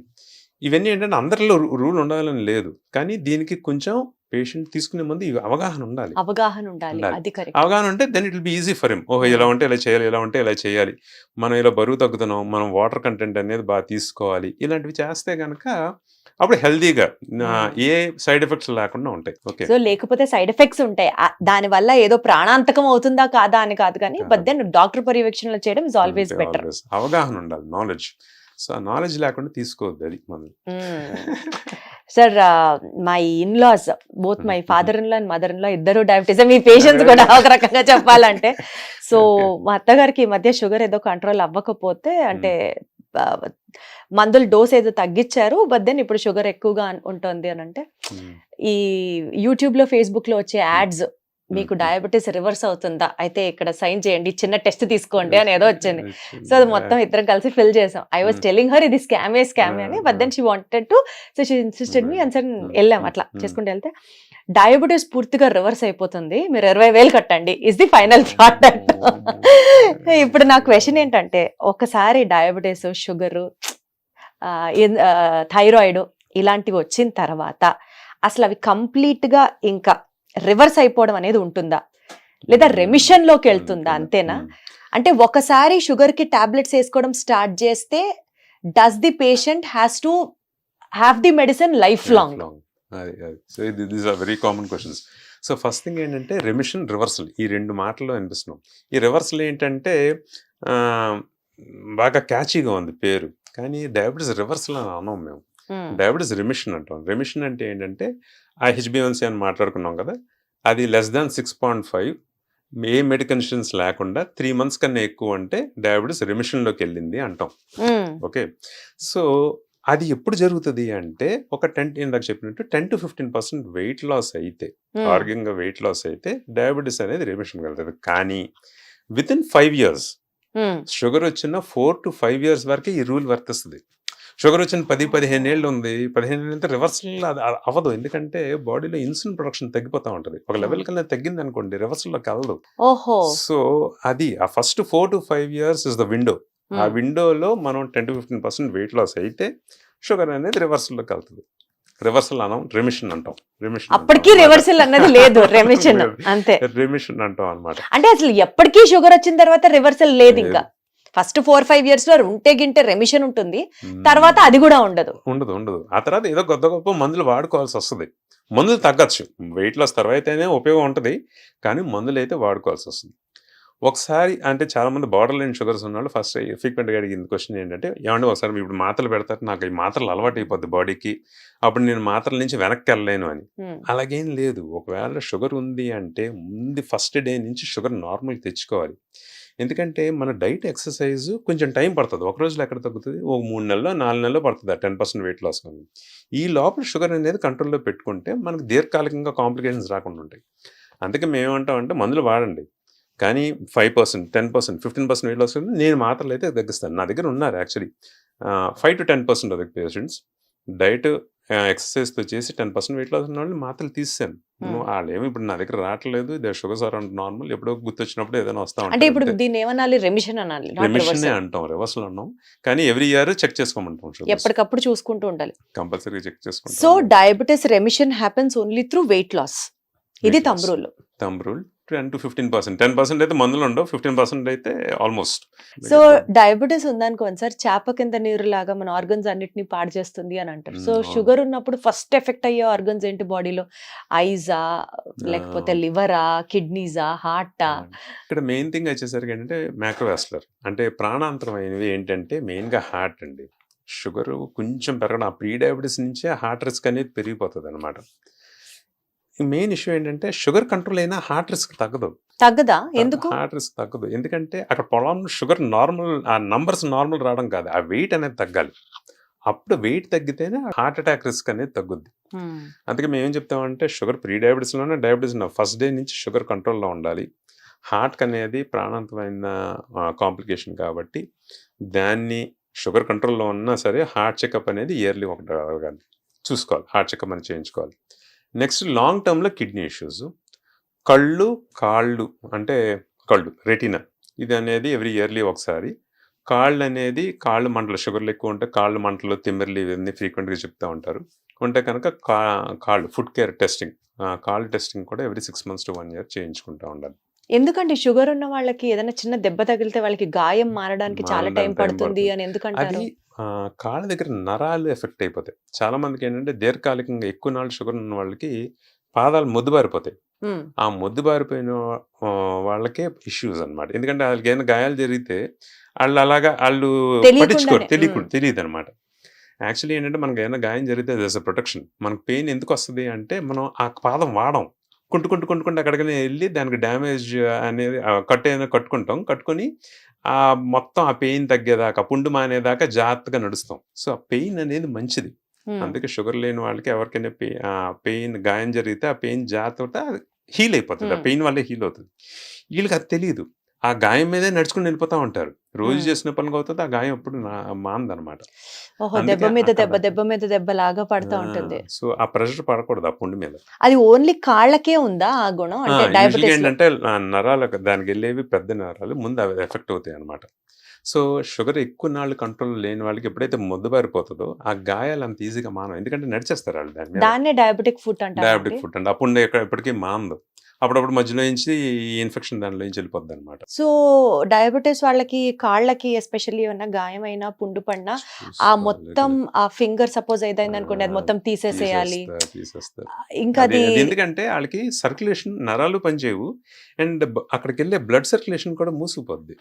ఇవన్నీ ఏంటంటే అందరిలో రూల్ ఉండాలని లేదు, కానీ దీనికి కొంచెం పేషెంట్ తీసుకునే ముందు అవగాహన ఉండాలి. అవగాహన ఉంటే then it will be easy for him. ఓహో ఇలా ఉంటే ఇలా చేయాలి, ఇలా ఉంటే ఇలా చేయాలి, మనం ఇలా బరువు తగ్గుతున్నాం, మనం వాటర్ కంటెంట్ అనేది బాగా తీసుకోవాలి, ఇలాంటివి చేస్తే కనుక అప్పుడు హెల్దీగా ఏ సైడ్ ఎఫెక్ట్స్ లేకుండా ఉంటాయి. ఓకే, సో లేకపోతే సైడ్ ఎఫెక్ట్స్ ఉంటాయి, దాని వల్ల ఏదో ప్రాణాంతకం అవుతుందా కాదా అని కాదు, కానీ బట్ దెన్ డాక్టర్ పర్యవేక్షణలో చేయడం ఇస్ ఆల్వేస్ బెటర్. అవగాహన ఉండాలి, నాలెడ్జ్. సో ఆ నాలెడ్జ్ లేకుండా తీసుకోవద్దు అది మనం. Sir my in laws, both my father in law and mother in law ఇద్దరు డయాబెటీస్, మీ పేషెంట్స్ కూడా ఒక రకంగా చెప్పాలంటే. సో మా అత్తగారికి ఈ మధ్య షుగర్ ఏదో కంట్రోల్ అవ్వకపోతే, అంటే మందులు డోస్ ఏదో తగ్గించారు, బట్ దెన్ ఇప్పుడు షుగర్ ఎక్కువగా ఉంటుంది అని అంటే, ఈ యూట్యూబ్ లో ఫేస్బుక్ లో వచ్చే యాడ్స్, మీకు డయాబెటీస్ రివర్స్ అవుతుందా, అయితే ఇక్కడ సైన్ చేయండి, చిన్న టెస్ట్ తీసుకోండి అని ఏదో వచ్చింది. సో అది మొత్తం ఇద్దరం కలిసి ఫిల్ చేసాం. ఐ వాజ్ టెల్లింగ్ హర్ ఇది స్కామే అని, but then she wanted to, so she insisted me and వెళ్ళాం. అట్లా చేసుకుంటూ వెళ్తే డయాబెటీస్ పూర్తిగా రివర్స్ అయిపోతుంది, మీరు 20,000 కట్టండి ఇస్ ది ఫైనల్ ప్రోడక్ట్. ఇప్పుడు నా క్వశ్చన్ ఏంటంటే, ఒకసారి డయాబెటీస్, షుగర్, థైరాయిడ్ ఇలాంటివి వచ్చిన తర్వాత అసలు అవి కంప్లీట్ గా ఇంకా రివర్స్ అయిపోవడం అనేది ఉంటుందా, లేదా రెమిషన్ లోకి వెళ్తుందా, అంతేనా? అంటే ఒకసారి షుగర్ కి టాబ్లెట్స్ వేసుకోవడం స్టార్ట్ చేస్తే does the patient has to have the medicine life long? So these are very common questions. So first thing ఏంటంటే రెమిషన్, రివర్సల్, ఈ రెండు మాటల్లో అనిపిస్తున్నాం. ఈ రివర్సల్ ఏంటంటే బాగా క్యాచీగా ఉంది పేరు, కానీ డయాబెటీస్ రివర్సల్ అని అన్నాం మేము, డయాబెటీస్ రెమిషన్ అంటాం. రెమిషన్ అంటే ఏంటంటే ఆ HbA1c అని మాట్లాడుకున్నాం కదా, అది <6.5, ఏ మెడికేషన్స్ లేకుండా 3 months కన్నా ఎక్కువ అంటే డయాబెటీస్ రెమిషన్లోకి వెళ్ళింది అంటాం. ఓకే, సో అది ఎప్పుడు జరుగుతుంది అంటే ఒక ఇందాక చెప్పినట్టు 10 to 15% వెయిట్ లాస్ అయితే, ఆరోగ్యంగా వెయిట్ లాస్ అయితే డయాబెటీస్ అనేది రెమిషన్కి వెళ్తుంది. కానీ విత్ ఇన్ 5 years షుగర్ వచ్చిన 4 to 5 years వరకు ఈ రూల్ వర్తిస్తుంది. షుగర్ వచ్చిన 10-15 ఏళ్ళు ఉంది, 15 ఏళ్ళు రివర్సల్ అవ్వదు, ఎందుకంటే బాడీలో ఇన్సులిన్ ప్రొడక్షన్ తగ్గిపోతా ఉంటుంది. ఒక లెవెల్ కన్నా తగ్గింది అనుకోండి, రివర్సల్లోకి వెళ్ళదు. సో అది ఆ first 4 to 5 years is the window. ఆ విండోలో మనం 10 to 15% వెయిట్ లాస్ అయితే షుగర్ అనేది రివర్సల్లోకి వెళ్తుంది. రివర్సల్ అనం, రెమిషన్ అంటాం. అప్పటికీ రివర్సల్ అన్నది లేదు, రెమిషన్ అంతే, రెమిషన్ అంటాం అన్నమాట. అంటే అసలు ఎప్పటికీ షుగర్ వచ్చిన తర్వాత రివర్సల్ లేదు, ఇంకా ఫస్ట్ 4-5 years లో ఉంటే గింటే రెమిషన్ ఉంటుంది, తర్వాత అది కూడా ఉండదు. ఆ తర్వాత ఏదో గొప్ప మందులు వాడుకోవాల్సి వస్తుంది. మందులు తగ్గచ్చు, వెయిట్ లాస్ తర్వాతనే ఉపయోగం ఉంటుంది, కానీ మందులు అయితే వాడుకోవాల్సి వస్తుంది. ఒకసారి అంటే చాలా మంది బార్డర్ లైన్ షుగర్స్ ఉన్న వాళ్ళు ఫస్ట్ ఫ్రీక్వెంట్గా అడిగింది క్వశ్చన్ ఏంటంటే, ఏమంటే ఒకసారి ఇప్పుడు మాత్రలు పెడతారు, నాకు ఈ మాత్రలు అలవాటు అయిపోద్ది బాడీకి, అప్పుడు నేను మాత్రల నుంచి వెనక్కి వెళ్ళలేను అని. అలాగేం లేదు, ఒకవేళ షుగర్ ఉంది అంటే ముందు ఫస్ట్ డే నుంచి షుగర్ నార్మల్ తెచ్చుకోవాలి. ఎందుకంటే మన డైట్, ఎక్సర్సైజ్ కొంచెం టైం పడుతుంది. ఒక రోజులో ఎక్కడ తగ్గుతుంది, ఒక 3 నెలలో 4 నెలలో పడుతుంది 10% వెయిట్ లాస్. కానీ ఈ లోపల షుగర్ అనేది కంట్రోల్లో పెట్టుకుంటే మనకు దీర్ఘకాలికంగా కాంప్లికేషన్స్ రాకుండా ఉంటాయి. అందుకే మేమేమంటామంటే మందులు వాడండి, కానీ 5%, 10%, 15% వెయిట్ లాస్ నేను మాత్రలు అయితే తగ్గిస్తాను. నా దగ్గర ఉన్నారు actually 5 to 10% of patients diet, ఎక్సర్సైజ్తో చేసి 10% వెయిట్ లాస్ ఉన్న వాళ్ళు మాత్రలు తీసాను. వాళ్ళు ఏమి ఇప్పుడు నా దగ్గర రావట్లేదు, షుగర్స్ ఆర్ నార్మల్, ఎప్పుడో గుర్తొచ్చినప్పుడు ఏదైనా వస్తా ఉంటాం. ఇప్పుడు దీన్ని ఏమనాలి, రెమిషన్ అనాలి, రెమిషన్ అంటాం, రివర్సల్ అన్నాం. కానీ ఎవ్రీ ఇయర్ చెక్ చేసుకోమంటాం, ఎప్పటికప్పుడు చూసుకుంటూ ఉండాలి, కంపల్సరీ చెక్ చేసుకుంటాం. So diabetes remission happens only through weight loss, ఇది థంబ్ రూల్. 10 to 15%, 10% అయితే మందులు ఉండవు, 15% అయితే ఆల్మోస్ట్. సో డయాబెటీస్ ఉందనుకోండి సార్, చేప కింద నీరు లాగా మన ఆర్గన్స్ అన్నిటిని పాడు చేస్తుంది అని అంటారు. సో షుగర్ ఉన్నప్పుడు ఫస్ట్ ఎఫెక్ట్ అయ్యే ఆర్గన్స్ ఏంటి బాడీలో? ఐజా, లేకపోతే లివరా, కిడ్నీసా, హార్టా? ఇక్కడ మెయిన్ థింగ్ వచ్చేసరికి ఏంటంటే మ్యాక్రోవాస్కులర్, అంటే ప్రాణాంతరమైనవి ఏంటంటే మెయిన్గా హార్ట్ అండి. షుగర్ కొంచెం పెరగడం, ఆ ప్రీ డయాబెటీస్ నుంచే హార్ట్ రిస్క్ అనేది పెరిగిపోతుంది అనమాట. మెయిన్ ఇష్యూ ఏంటంటే షుగర్ కంట్రోల్ అయినా హార్ట్ రిస్క్ తగ్గదు. తగ్గదా? ఎందుకు? హార్ట్ రిస్క్ తగ్గదు. ఎందుకంటే అక్కడ పొలంలో షుగర్ నార్మల్, ఆ నంబర్స్ నార్మల్ రావడం కాదు, ఆ వెయిట్ అనేది తగ్గాలి. అప్పుడు వెయిట్ తగ్గితేనే హార్ట్ అటాక్ రిస్క్ అనేది తగ్గుద్ది. అందుకే మేము ఏం చెప్తామంటే షుగర్ ప్రీ డయాబెటీస్లోనే డయాబెటీస్ ఫస్ట్ డే నుంచి షుగర్ కంట్రోల్లో ఉండాలి. హార్ట్ అనేది ప్రాణాంతమైన కాంప్లికేషన్ కాబట్టి దాన్ని షుగర్ కంట్రోల్లో ఉన్నా సరే హార్ట్ చెకప్ అనేది ఇయర్లీ ఒకటి అడగాలి, చూసుకోవాలి, హార్ట్ చెకప్ అని చేయించుకోవాలి. నెక్స్ట్ లాంగ్ టర్మ్లో కిడ్నీ ఇష్యూస్, కళ్ళు కాళ్ళు అంటే కళ్ళు రెటీనా ఇది అనేది ఎవ్రీ ఇయర్లీ ఒకసారి. కాళ్ళు అనేది కాళ్ళు మంటలు, షుగర్లు ఎక్కువ ఉంటే కాళ్ళు మంటలు, తిమ్మిర్లు ఇవన్నీ ఫ్రీక్వెంట్గా చెప్తూ ఉంటారు. ఉంటే కనుక కాళ్ళు ఫుడ్ కేర్ టెస్టింగ్, కాళ్ళు టెస్టింగ్ కూడా ఎవ్రీ 6 months to 1 year చేయించుకుంటూ ఉండాలి. ఎందుకంటే షుగర్ ఉన్న వాళ్ళకి ఏదైనా చిన్న దెబ్బ తగిలితే వాళ్ళకి గాయం మారడానికి చాలా టైం పడుతుంది అని ఎందుకంటారు? అది కాళ్ళ దగ్గర నరాలు ఎఫెక్ట్ అయిపోతాయి. చాలా మందికి ఏంటంటే దీర్ఘకాలికంగా ఎక్కువ నాళ్ళు షుగర్ ఉన్న వాళ్ళకి పాదాలు మొద్దుబారిపోతాయి. ఆ మొద్దుబారిపోయిన వాళ్ళకే ఇష్యూస్ అన్నమాట. ఎందుకంటే వాళ్ళకి ఏమైనా గాయాలు జరిగితే వాళ్ళు పట్టించుకోరు, తెలియదు అనమాట. యాక్చువల్లీ ఏంటంటే మనకి ఏమైనా గాయం జరిగితే దస్ అ ప్రొటెక్షన్. మనకు పెయిన్ ఎందుకు వస్తుంది అంటే మనం ఆ పాదం వాడం, కుంటుకుంటూ అక్కడికనే వెళ్ళి దానికి డ్యామేజ్ అనేది కట్టుకుంటాం. కట్టుకొని ఆ మొత్తం ఆ పెయిన్ తగ్గేదాకా, పుండు మానేదాకా జాగ్రత్తగా నడుస్తాం. సో ఆ పెయిన్ అనేది మంచిది. అందుకే షుగర్ లేని వాళ్ళకి ఎవరికైనా పెయిన్ గాయం జరిగితే ఆ పెయిన్ జాగ్రత్త హీల్ అయిపోతుంది, ఆ పెయిన్ వల్లే హీల్ అవుతుంది. వీళ్ళకి అది తెలియదు, ఆ గాయం మీదే నడుచుకుని వెళ్ళిపోతా ఉంటారు. రోజు చేసిన పనికి అవుతుంది, ఆ గాయం ఎప్పుడు మాందనమాట. దెబ్బ మీద దెబ్బ, దెబ్బ మీద దెబ్బ లాగా పడుతూ ఉంటుంది. సో ఆ ప్రెషర్ పడకూడదు ఆ పుండు మీద. అది ఓన్లీ కాళ్ళకే ఉందా ఆ గుణం? అంటే డయాబెటిస్ ఏంటంటే నరాలకు దానికి వెళ్ళేవి పెద్ద నరాలు ముందు అవి ఎఫెక్ట్ అవుతాయి అనమాట. సో షుగర్ ఎక్కువ నాళ్ళు కంట్రోల్ లేని వాళ్ళకి ఎప్పుడైతే మొద్దుబారిపోతుందో ఆ గాయాలు అంత ఈజీగా మానవు, ఎందుకంటే నడిచేస్తారు వాళ్ళు దాని మీద. దాన్నే డయాబెటిక్ ఫుడ్ అంటారు. డయాబెటిక్ ఫుడ్ అంటే అప్పుడు ఎప్పటికీ మానదు, అప్పుడప్పుడు మధ్యలో నుంచి ఈ ఇన్ఫెక్షన్ దానిలో నుంచి వెళ్ళిపోద్ది అనమాట. సో డయాబెటిస్ వాళ్ళకి కాళ్ళకి ఎస్పెషల్లీ ఏమన్నా గాయమైనా పుండు పడినా ఆ మొత్తం ఆ ఫింగర్ సపోజ్ ఏదైంది అనుకోండి, అది మొత్తం తీసేసేయాలి. ఇంకా అది ఎందుకంటే వాళ్ళకి సర్క్యులేషన్ నరాలు పనిచేయవు, అండ్ అక్కడికి వెళ్ళే బ్లడ్ సర్క్యులేషన్ కూడా మూసుకుపోద్ది.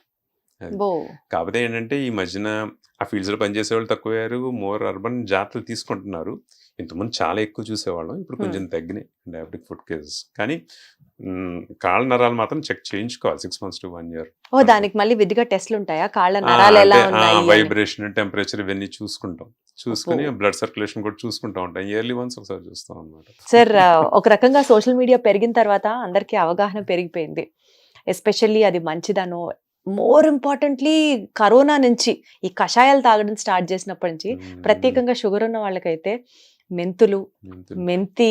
కాకపోతే ఏంటంటే ఈ మధ్యన ఆ ఫీల్డ్స్లో పనిచేసే వాళ్ళు తక్కువయ్యారు, మోర్ అర్బన్ జాగ్రత్తలు తీసుకుంటున్నారు. ఇంతకుముందు చాలా ఎక్కువ చూసేవాళ్ళం, ఇప్పుడు కొంచెం తగ్గినాయి డయాబెటిక్ ఫుడ్ కేసెస్. కానీ కాళ్ళ నరాలు మాత్రం చెక్ చేయించుకోవాలి 6 months to 1 year. దానికి మళ్ళీ విధిగా టెస్ట్లు ఉంటాయా? కాళ్ళ నరాలు ఎలా ఉన్నాయి, వైబ్రేషన్, టెంపరేచర్ ఇవన్నీ చూసుకుని బ్లడ్ సర్క్యులేషన్ కూడా చూసుకుంటూ ఉంటాం. ఇయర్లీ వన్స్ ఒకసారి చూస్తాం అన్నమాట. సార్ ఒక రకంగా సోషల్ మీడియా పెరిగిన తర్వాత అందరికీ అవగాహన పెరిగిపోయింది, ఎస్పెషల్లీ అది మంచిదనో. మోర్ ఇంపార్టెంట్లీ కరోనా నుంచి ఈ కషాయాలు తాగడం స్టార్ట్ చేసినప్పటి నుంచి ప్రత్యేకంగా షుగర్ ఉన్న వాళ్ళకైతే మెంతి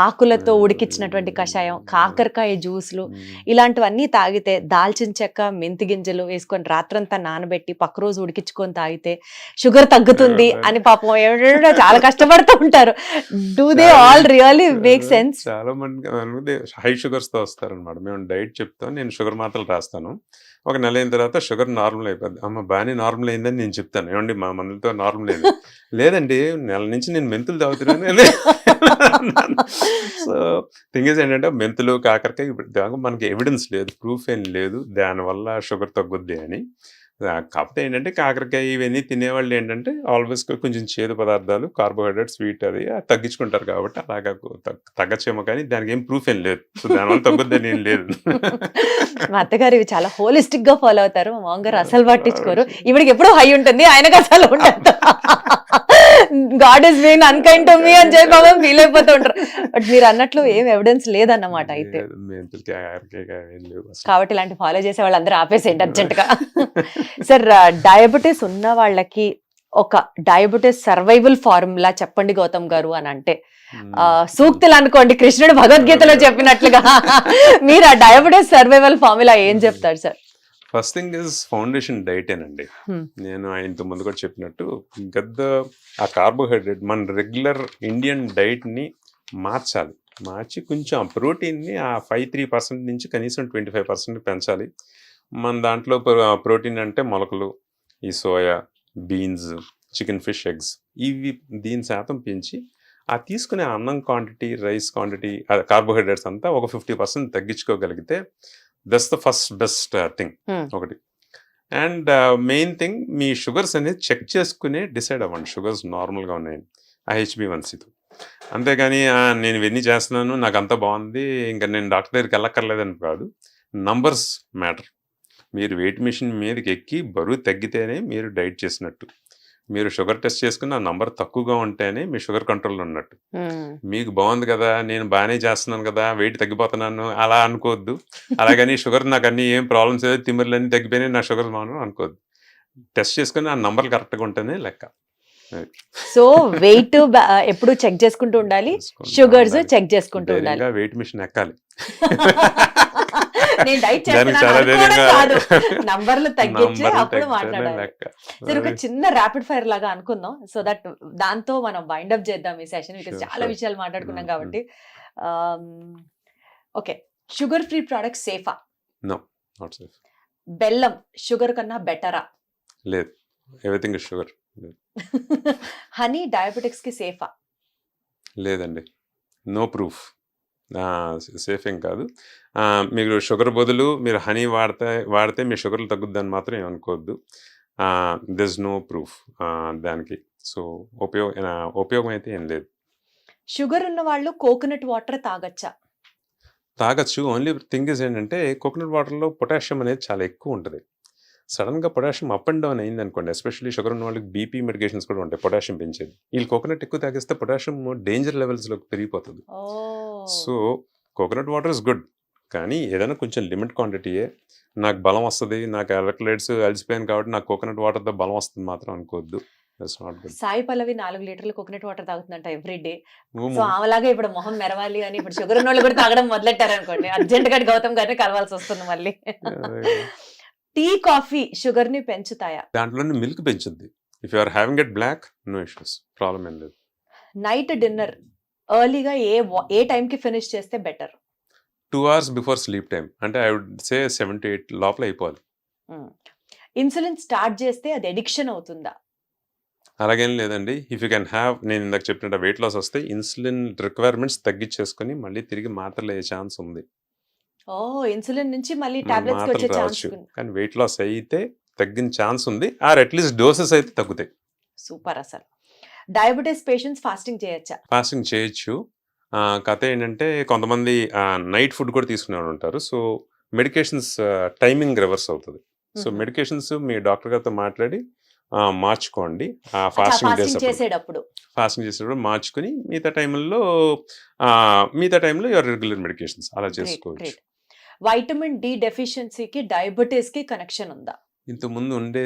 ఆకులతో ఉడికించినటువంటి కషాయం, కాకరకాయ జ్యూస్లు ఇలాంటివన్నీ తాగితే, దాల్చిన చెక్క మెంతి గింజలు వేసుకొని రాత్రంతా నానబెట్టి పక్క రోజు ఉడికించుకొని తాగితే షుగర్ తగ్గుతుంది అని పాపం ఎవరైనా చాలా కష్టపడుతూ ఉంటారు. Do they all really make sense? చాలా మంది హై షుగర్స్ తో వస్తారనమాట. మేము డైట్ చెప్తాం, నేను షుగర్ మాత్రలు రాస్తాను. ఒక నెల అయిన తర్వాత షుగర్ నార్మల్ అయిపోద్ది. అమ్మ బాగానే నార్మల్ అయిందని నేను చెప్తాను, ఏమండి మా మందులతో నార్మల్ అయింది. లేదండి నెల నుంచి నేను మెంతులు తాగుతున్నాను. సో థింగ్ ఇస్ ఏంటంటే మెంతులు, కాకరకాయ ఇప్పుడు మనకి ఎవిడెన్స్ లేదు, ప్రూఫ్ ఏం లేదు దానివల్ల షుగర్ తగ్గుద్ది అని. కాకపోతే ఏంటంటే కాకరకాయ ఇవన్నీ తినేవాళ్ళు ఏంటంటే ఆల్వేస్ కొంచెం చేదు పదార్థాలు, కార్బోహైడ్రేట్, స్వీట్ అది తగ్గించుకుంటారు కాబట్టి అలాగా తగ్గచ్చేమో, కానీ దానికి ఏం ప్రూఫ్ ఏం లేదు. సో దానివల్ల తగ్గుద్దని ఏం లేదు. మా అత్తగారు ఇవి చాలా హోలిస్టిక్ గా ఫాలో అవుతారు, మా మామగారు అసలు పట్టించుకోరు. ఇవిడికి ఎప్పుడూ హై ఉంటుంది, ఆయనకు అసలు ఉండదు. God is being unkind to me అని చెప్పి బాబా ఫీల్ అయిపోతూ ఉంటారు. బట్ మీరు అన్నట్లు ఏం ఎవిడెన్స్ లేదన్నమాట అయితే. కాబట్టి ఇలాంటి ఫాలో చేసే వాళ్ళందరూ ఆపేసేయండి అర్జెంట్ గా. సార్ డయాబెటీస్ ఉన్న వాళ్ళకి ఒక డయాబెటీస్ సర్వైవల్ ఫార్ములా చెప్పండి గౌతమ్ గారు అని అంటే, సూక్తులు అనుకోండి, కృష్ణుడు భగవద్గీతలో చెప్పినట్లుగా మీరు ఆ డయాబెటీస్ సర్వైవల్ ఫార్ములా ఏం చెప్తారు sir? First thing is foundation డైటేనండి. నేను ఇంత ముందు కూడా చెప్పినట్టు ఆ కార్బోహైడ్రేట్ మన రెగ్యులర్ ఇండియన్ డైట్ని మార్చి కొంచెం ఆ ప్రోటీన్ని ఆ 5-3% నుంచి కనీసం 25% పెంచాలి. మన దాంట్లో ప్రోటీన్ అంటే మొలకలు, ఈ soya, beans, chicken, fish, eggs దీని శాతం పెంచి ఆ తీసుకునే అన్నం క్వాంటిటీ, రైస్ క్వాంటిటీ, కార్బోహైడ్రేట్స్ అంతా ఒక 50% తగ్గించుకోగలిగితే that's the first best thing ఒకటి. అండ్ మెయిన్ థింగ్ మీ షుగర్స్ అనేది చెక్ చేసుకునే డిసైడ్ అవ్వండి, షుగర్స్ నార్మల్గా ఉన్నాయని. ఆ HbA1c అంతేగాని నేను ఇవన్నీ చేస్తున్నాను, నాకు అంతా బాగుంది, ఇంకా నేను డాక్టర్ దగ్గరికి వెళ్ళక్కర్లేదని కాదు. Numbers matter. మీరు వెయిట్ మిషన్ మీదకి ఎక్కి బరువు తగ్గితేనే మీరు డైట్ చేసినట్టు. మీరు షుగర్ టెస్ట్ చేసుకుని ఆ నంబర్ తక్కువగా ఉంటేనే మీ షుగర్ కంట్రోల్లో ఉన్నట్టు. మీకు బాగుంది కదా, నేను బాగానే చేస్తున్నాను కదా, వెయిట్ తగ్గిపోతున్నాను అలా అనుకోవద్దు. అలాగని షుగర్ నాకు అన్ని ఏం ప్రాబ్లమ్స్ ఏదో తిమ్మిర్లన్నీ తగ్గిపోయినాయి, నా షుగర్ బాగున్నాను అనుకోవద్దు. టెస్ట్ చేసుకుని ఆ నంబర్లు కరెక్ట్గా ఉంటేనే లెక్క. సో వెయిట్ ఎప్పుడు చెక్ చేసుకుంటూ ఉండాలి, షుగర్స్ చెక్ చేసుకుంటూ ఉండాలి. వెయిట్ మిషన్ ఎక్కాలి. నేను డైట్ దానికి చేస్తున్నాను చాలా అనుకోవడం ధైర్యంగా కాదు, నంబర్లు తగ్గించి నంబర్లు అప్పుడు తగ్గితేనే మాట్లాడాలి. లెక్క. సరే, ఒక చిన్న ర్యాపిడ్ ఫైర్ లాగా అనుకుందాం, సో దట్ దాంతో మనం వైండ్ అప్ చేద్దాం ఈ సెషన్, బికాస్ Sure, చాలా sure. విషయాలు మాట్లాడుకున్నాం Mm, కాబట్టి. ఓకే, షుగర్ ఫ్రీ ప్రొడక్ట్స్ సేఫా? No, not safe. బెల్లం షుగర్ కన్నా బెటరా? లేదు, everything is sugar. Honey diabetics కి సేఫా? లేదండి, నో ప్రూఫ్. సేఫ్ ఏం కాదు. మీరు షుగర్ బదులు మీరు హనీ వాడితే మీ షుగర్లు తగ్గుద్దని మాత్రం ఏమనుకోవద్దు. దిస్ నో ప్రూఫ్ దానికి. సో ఉపయోగం అయితే ఏం లేదు. షుగర్ ఉన్న వాళ్ళు కోకోనట్ వాటర్ తాగచ్చా? తాగొచ్చు. ఓన్లీ థింగ్ ఇస్ ఏంటంటే కోకోనట్ వాటర్లో పొటాషియం అనేది చాలా ఎక్కువ ఉంటుంది. సడన్గా పొటాషియం అప్ అండ్ డౌన్ అయింది అనుకోండి, ఎస్పెషల్లీ షుగర్ ఉన్న వాళ్ళకి బీపీ మెడికేషన్స్ కూడా ఉంటాయి పొటాషియం పెంచేది. వీళ్ళు కోకోనట్ ఎక్కువ తాగిస్తే పొటాషియం డేంజర్ లెవెల్స్లోకి పెరిగిపోతుంది. ఓ, so coconut water is good, కానీ ఏదైనా కొంచెం లిమిట్ క్వాంటిటీయే. నాకు బలం వస్తుంది, నాకు ఎలక్ట్రోలైట్స్ అలసిపోయాను కాబట్టి నాకు కోకోనట్ వాటర్తో బలం వస్తుంది మాత్రం అనుకోవద్దు. That's not good. Sai Pallavi 4 లీటర్లు కోకోనట్ వాటర్ తాగుతుందంట ఎవ్రీ డే. సో ఆమెలాగా ఇప్పుడు మొహం మెరవాలి అని ఇప్పుడు షుగర్ ఉన్న వాళ్ళు కూడా తాగడం మొదలెట్టారు అనుకోండి, అర్జెంట్ గా గౌతమ్ గారిని కలవాల్సి వస్తుంది మళ్ళీ. టీ కాఫీ షుగర్ ని పెంచుతాయా? దాంట్లోనే మిల్క్ పెంచుద్ది. If you are having it black, no issues, problem ఏం లేదు. నైట్ డిన్నర్ ఎర్లీగా ఏ టైం కి ఫినిష్ చేస్తే better? 2 hours before sleep time, అంటే ఐ వుడ్ సే 7 to 8 లోపల అయిపోవాలి. ఇన్సులిన్ స్టార్ట్ చేస్తే అది ఎడిక్షన్ అవుతుందా? అలాగేం లేదండి. ఇఫ్ యూ కెన్ హ్యావ్, నేను ఇందాక చెప్పినట్టు వెయిట్ లాస్ వస్తే ఇన్సులిన్ రిక్వైర్మెంట్స్ తగ్గించేసుకొని మళ్ళీ తిరిగి మాత్రలు అయ్యే ఛాన్స్ ఉంది. ఓ, ఇన్సులిన్ నుంచి మళ్ళీ టాబ్లెట్స్ వచ్చే మాత్రలు ఛాన్స్. రావచ్చు, కానీ వెయిట్ లాస్ అయితే తగ్గిన ఛాన్స్ ఉంది, ఆర్ అట్లీస్ట్ డోసెస్ అయితే తగ్గుతాయి. సూపర్. అసలు డయాబెటీస్ పేషెంట్స్ ఫాస్టింగ్ చేయొచ్చా? ఫాస్టింగ్ చేయొచ్చు. కథ ఏంటంటే కొంతమంది నైట్ ఫుడ్ కూడా తీసుకునే ఉంటారు. సో మెడికేషన్స్ టైమింగ్ రివర్స్ అవుతుంది. సో మెడికేషన్స్ మీ డాక్టర్ గారితో మాట్లాడి మార్చుకోండి. ఫాస్టింగ్ ఫాస్టింగ్ చేసేటప్పుడు మార్చుకుని మిగతా టైంలో యువర్ రెగ్యులర్ మెడికేషన్స్ అలా చేసుకోవచ్చు. వైటమిన్ డి డెఫిషియన్సీకి డయాబెటీస్ కి కనెక్షన్ ఉందా? ఇంతకుముందు ఉండే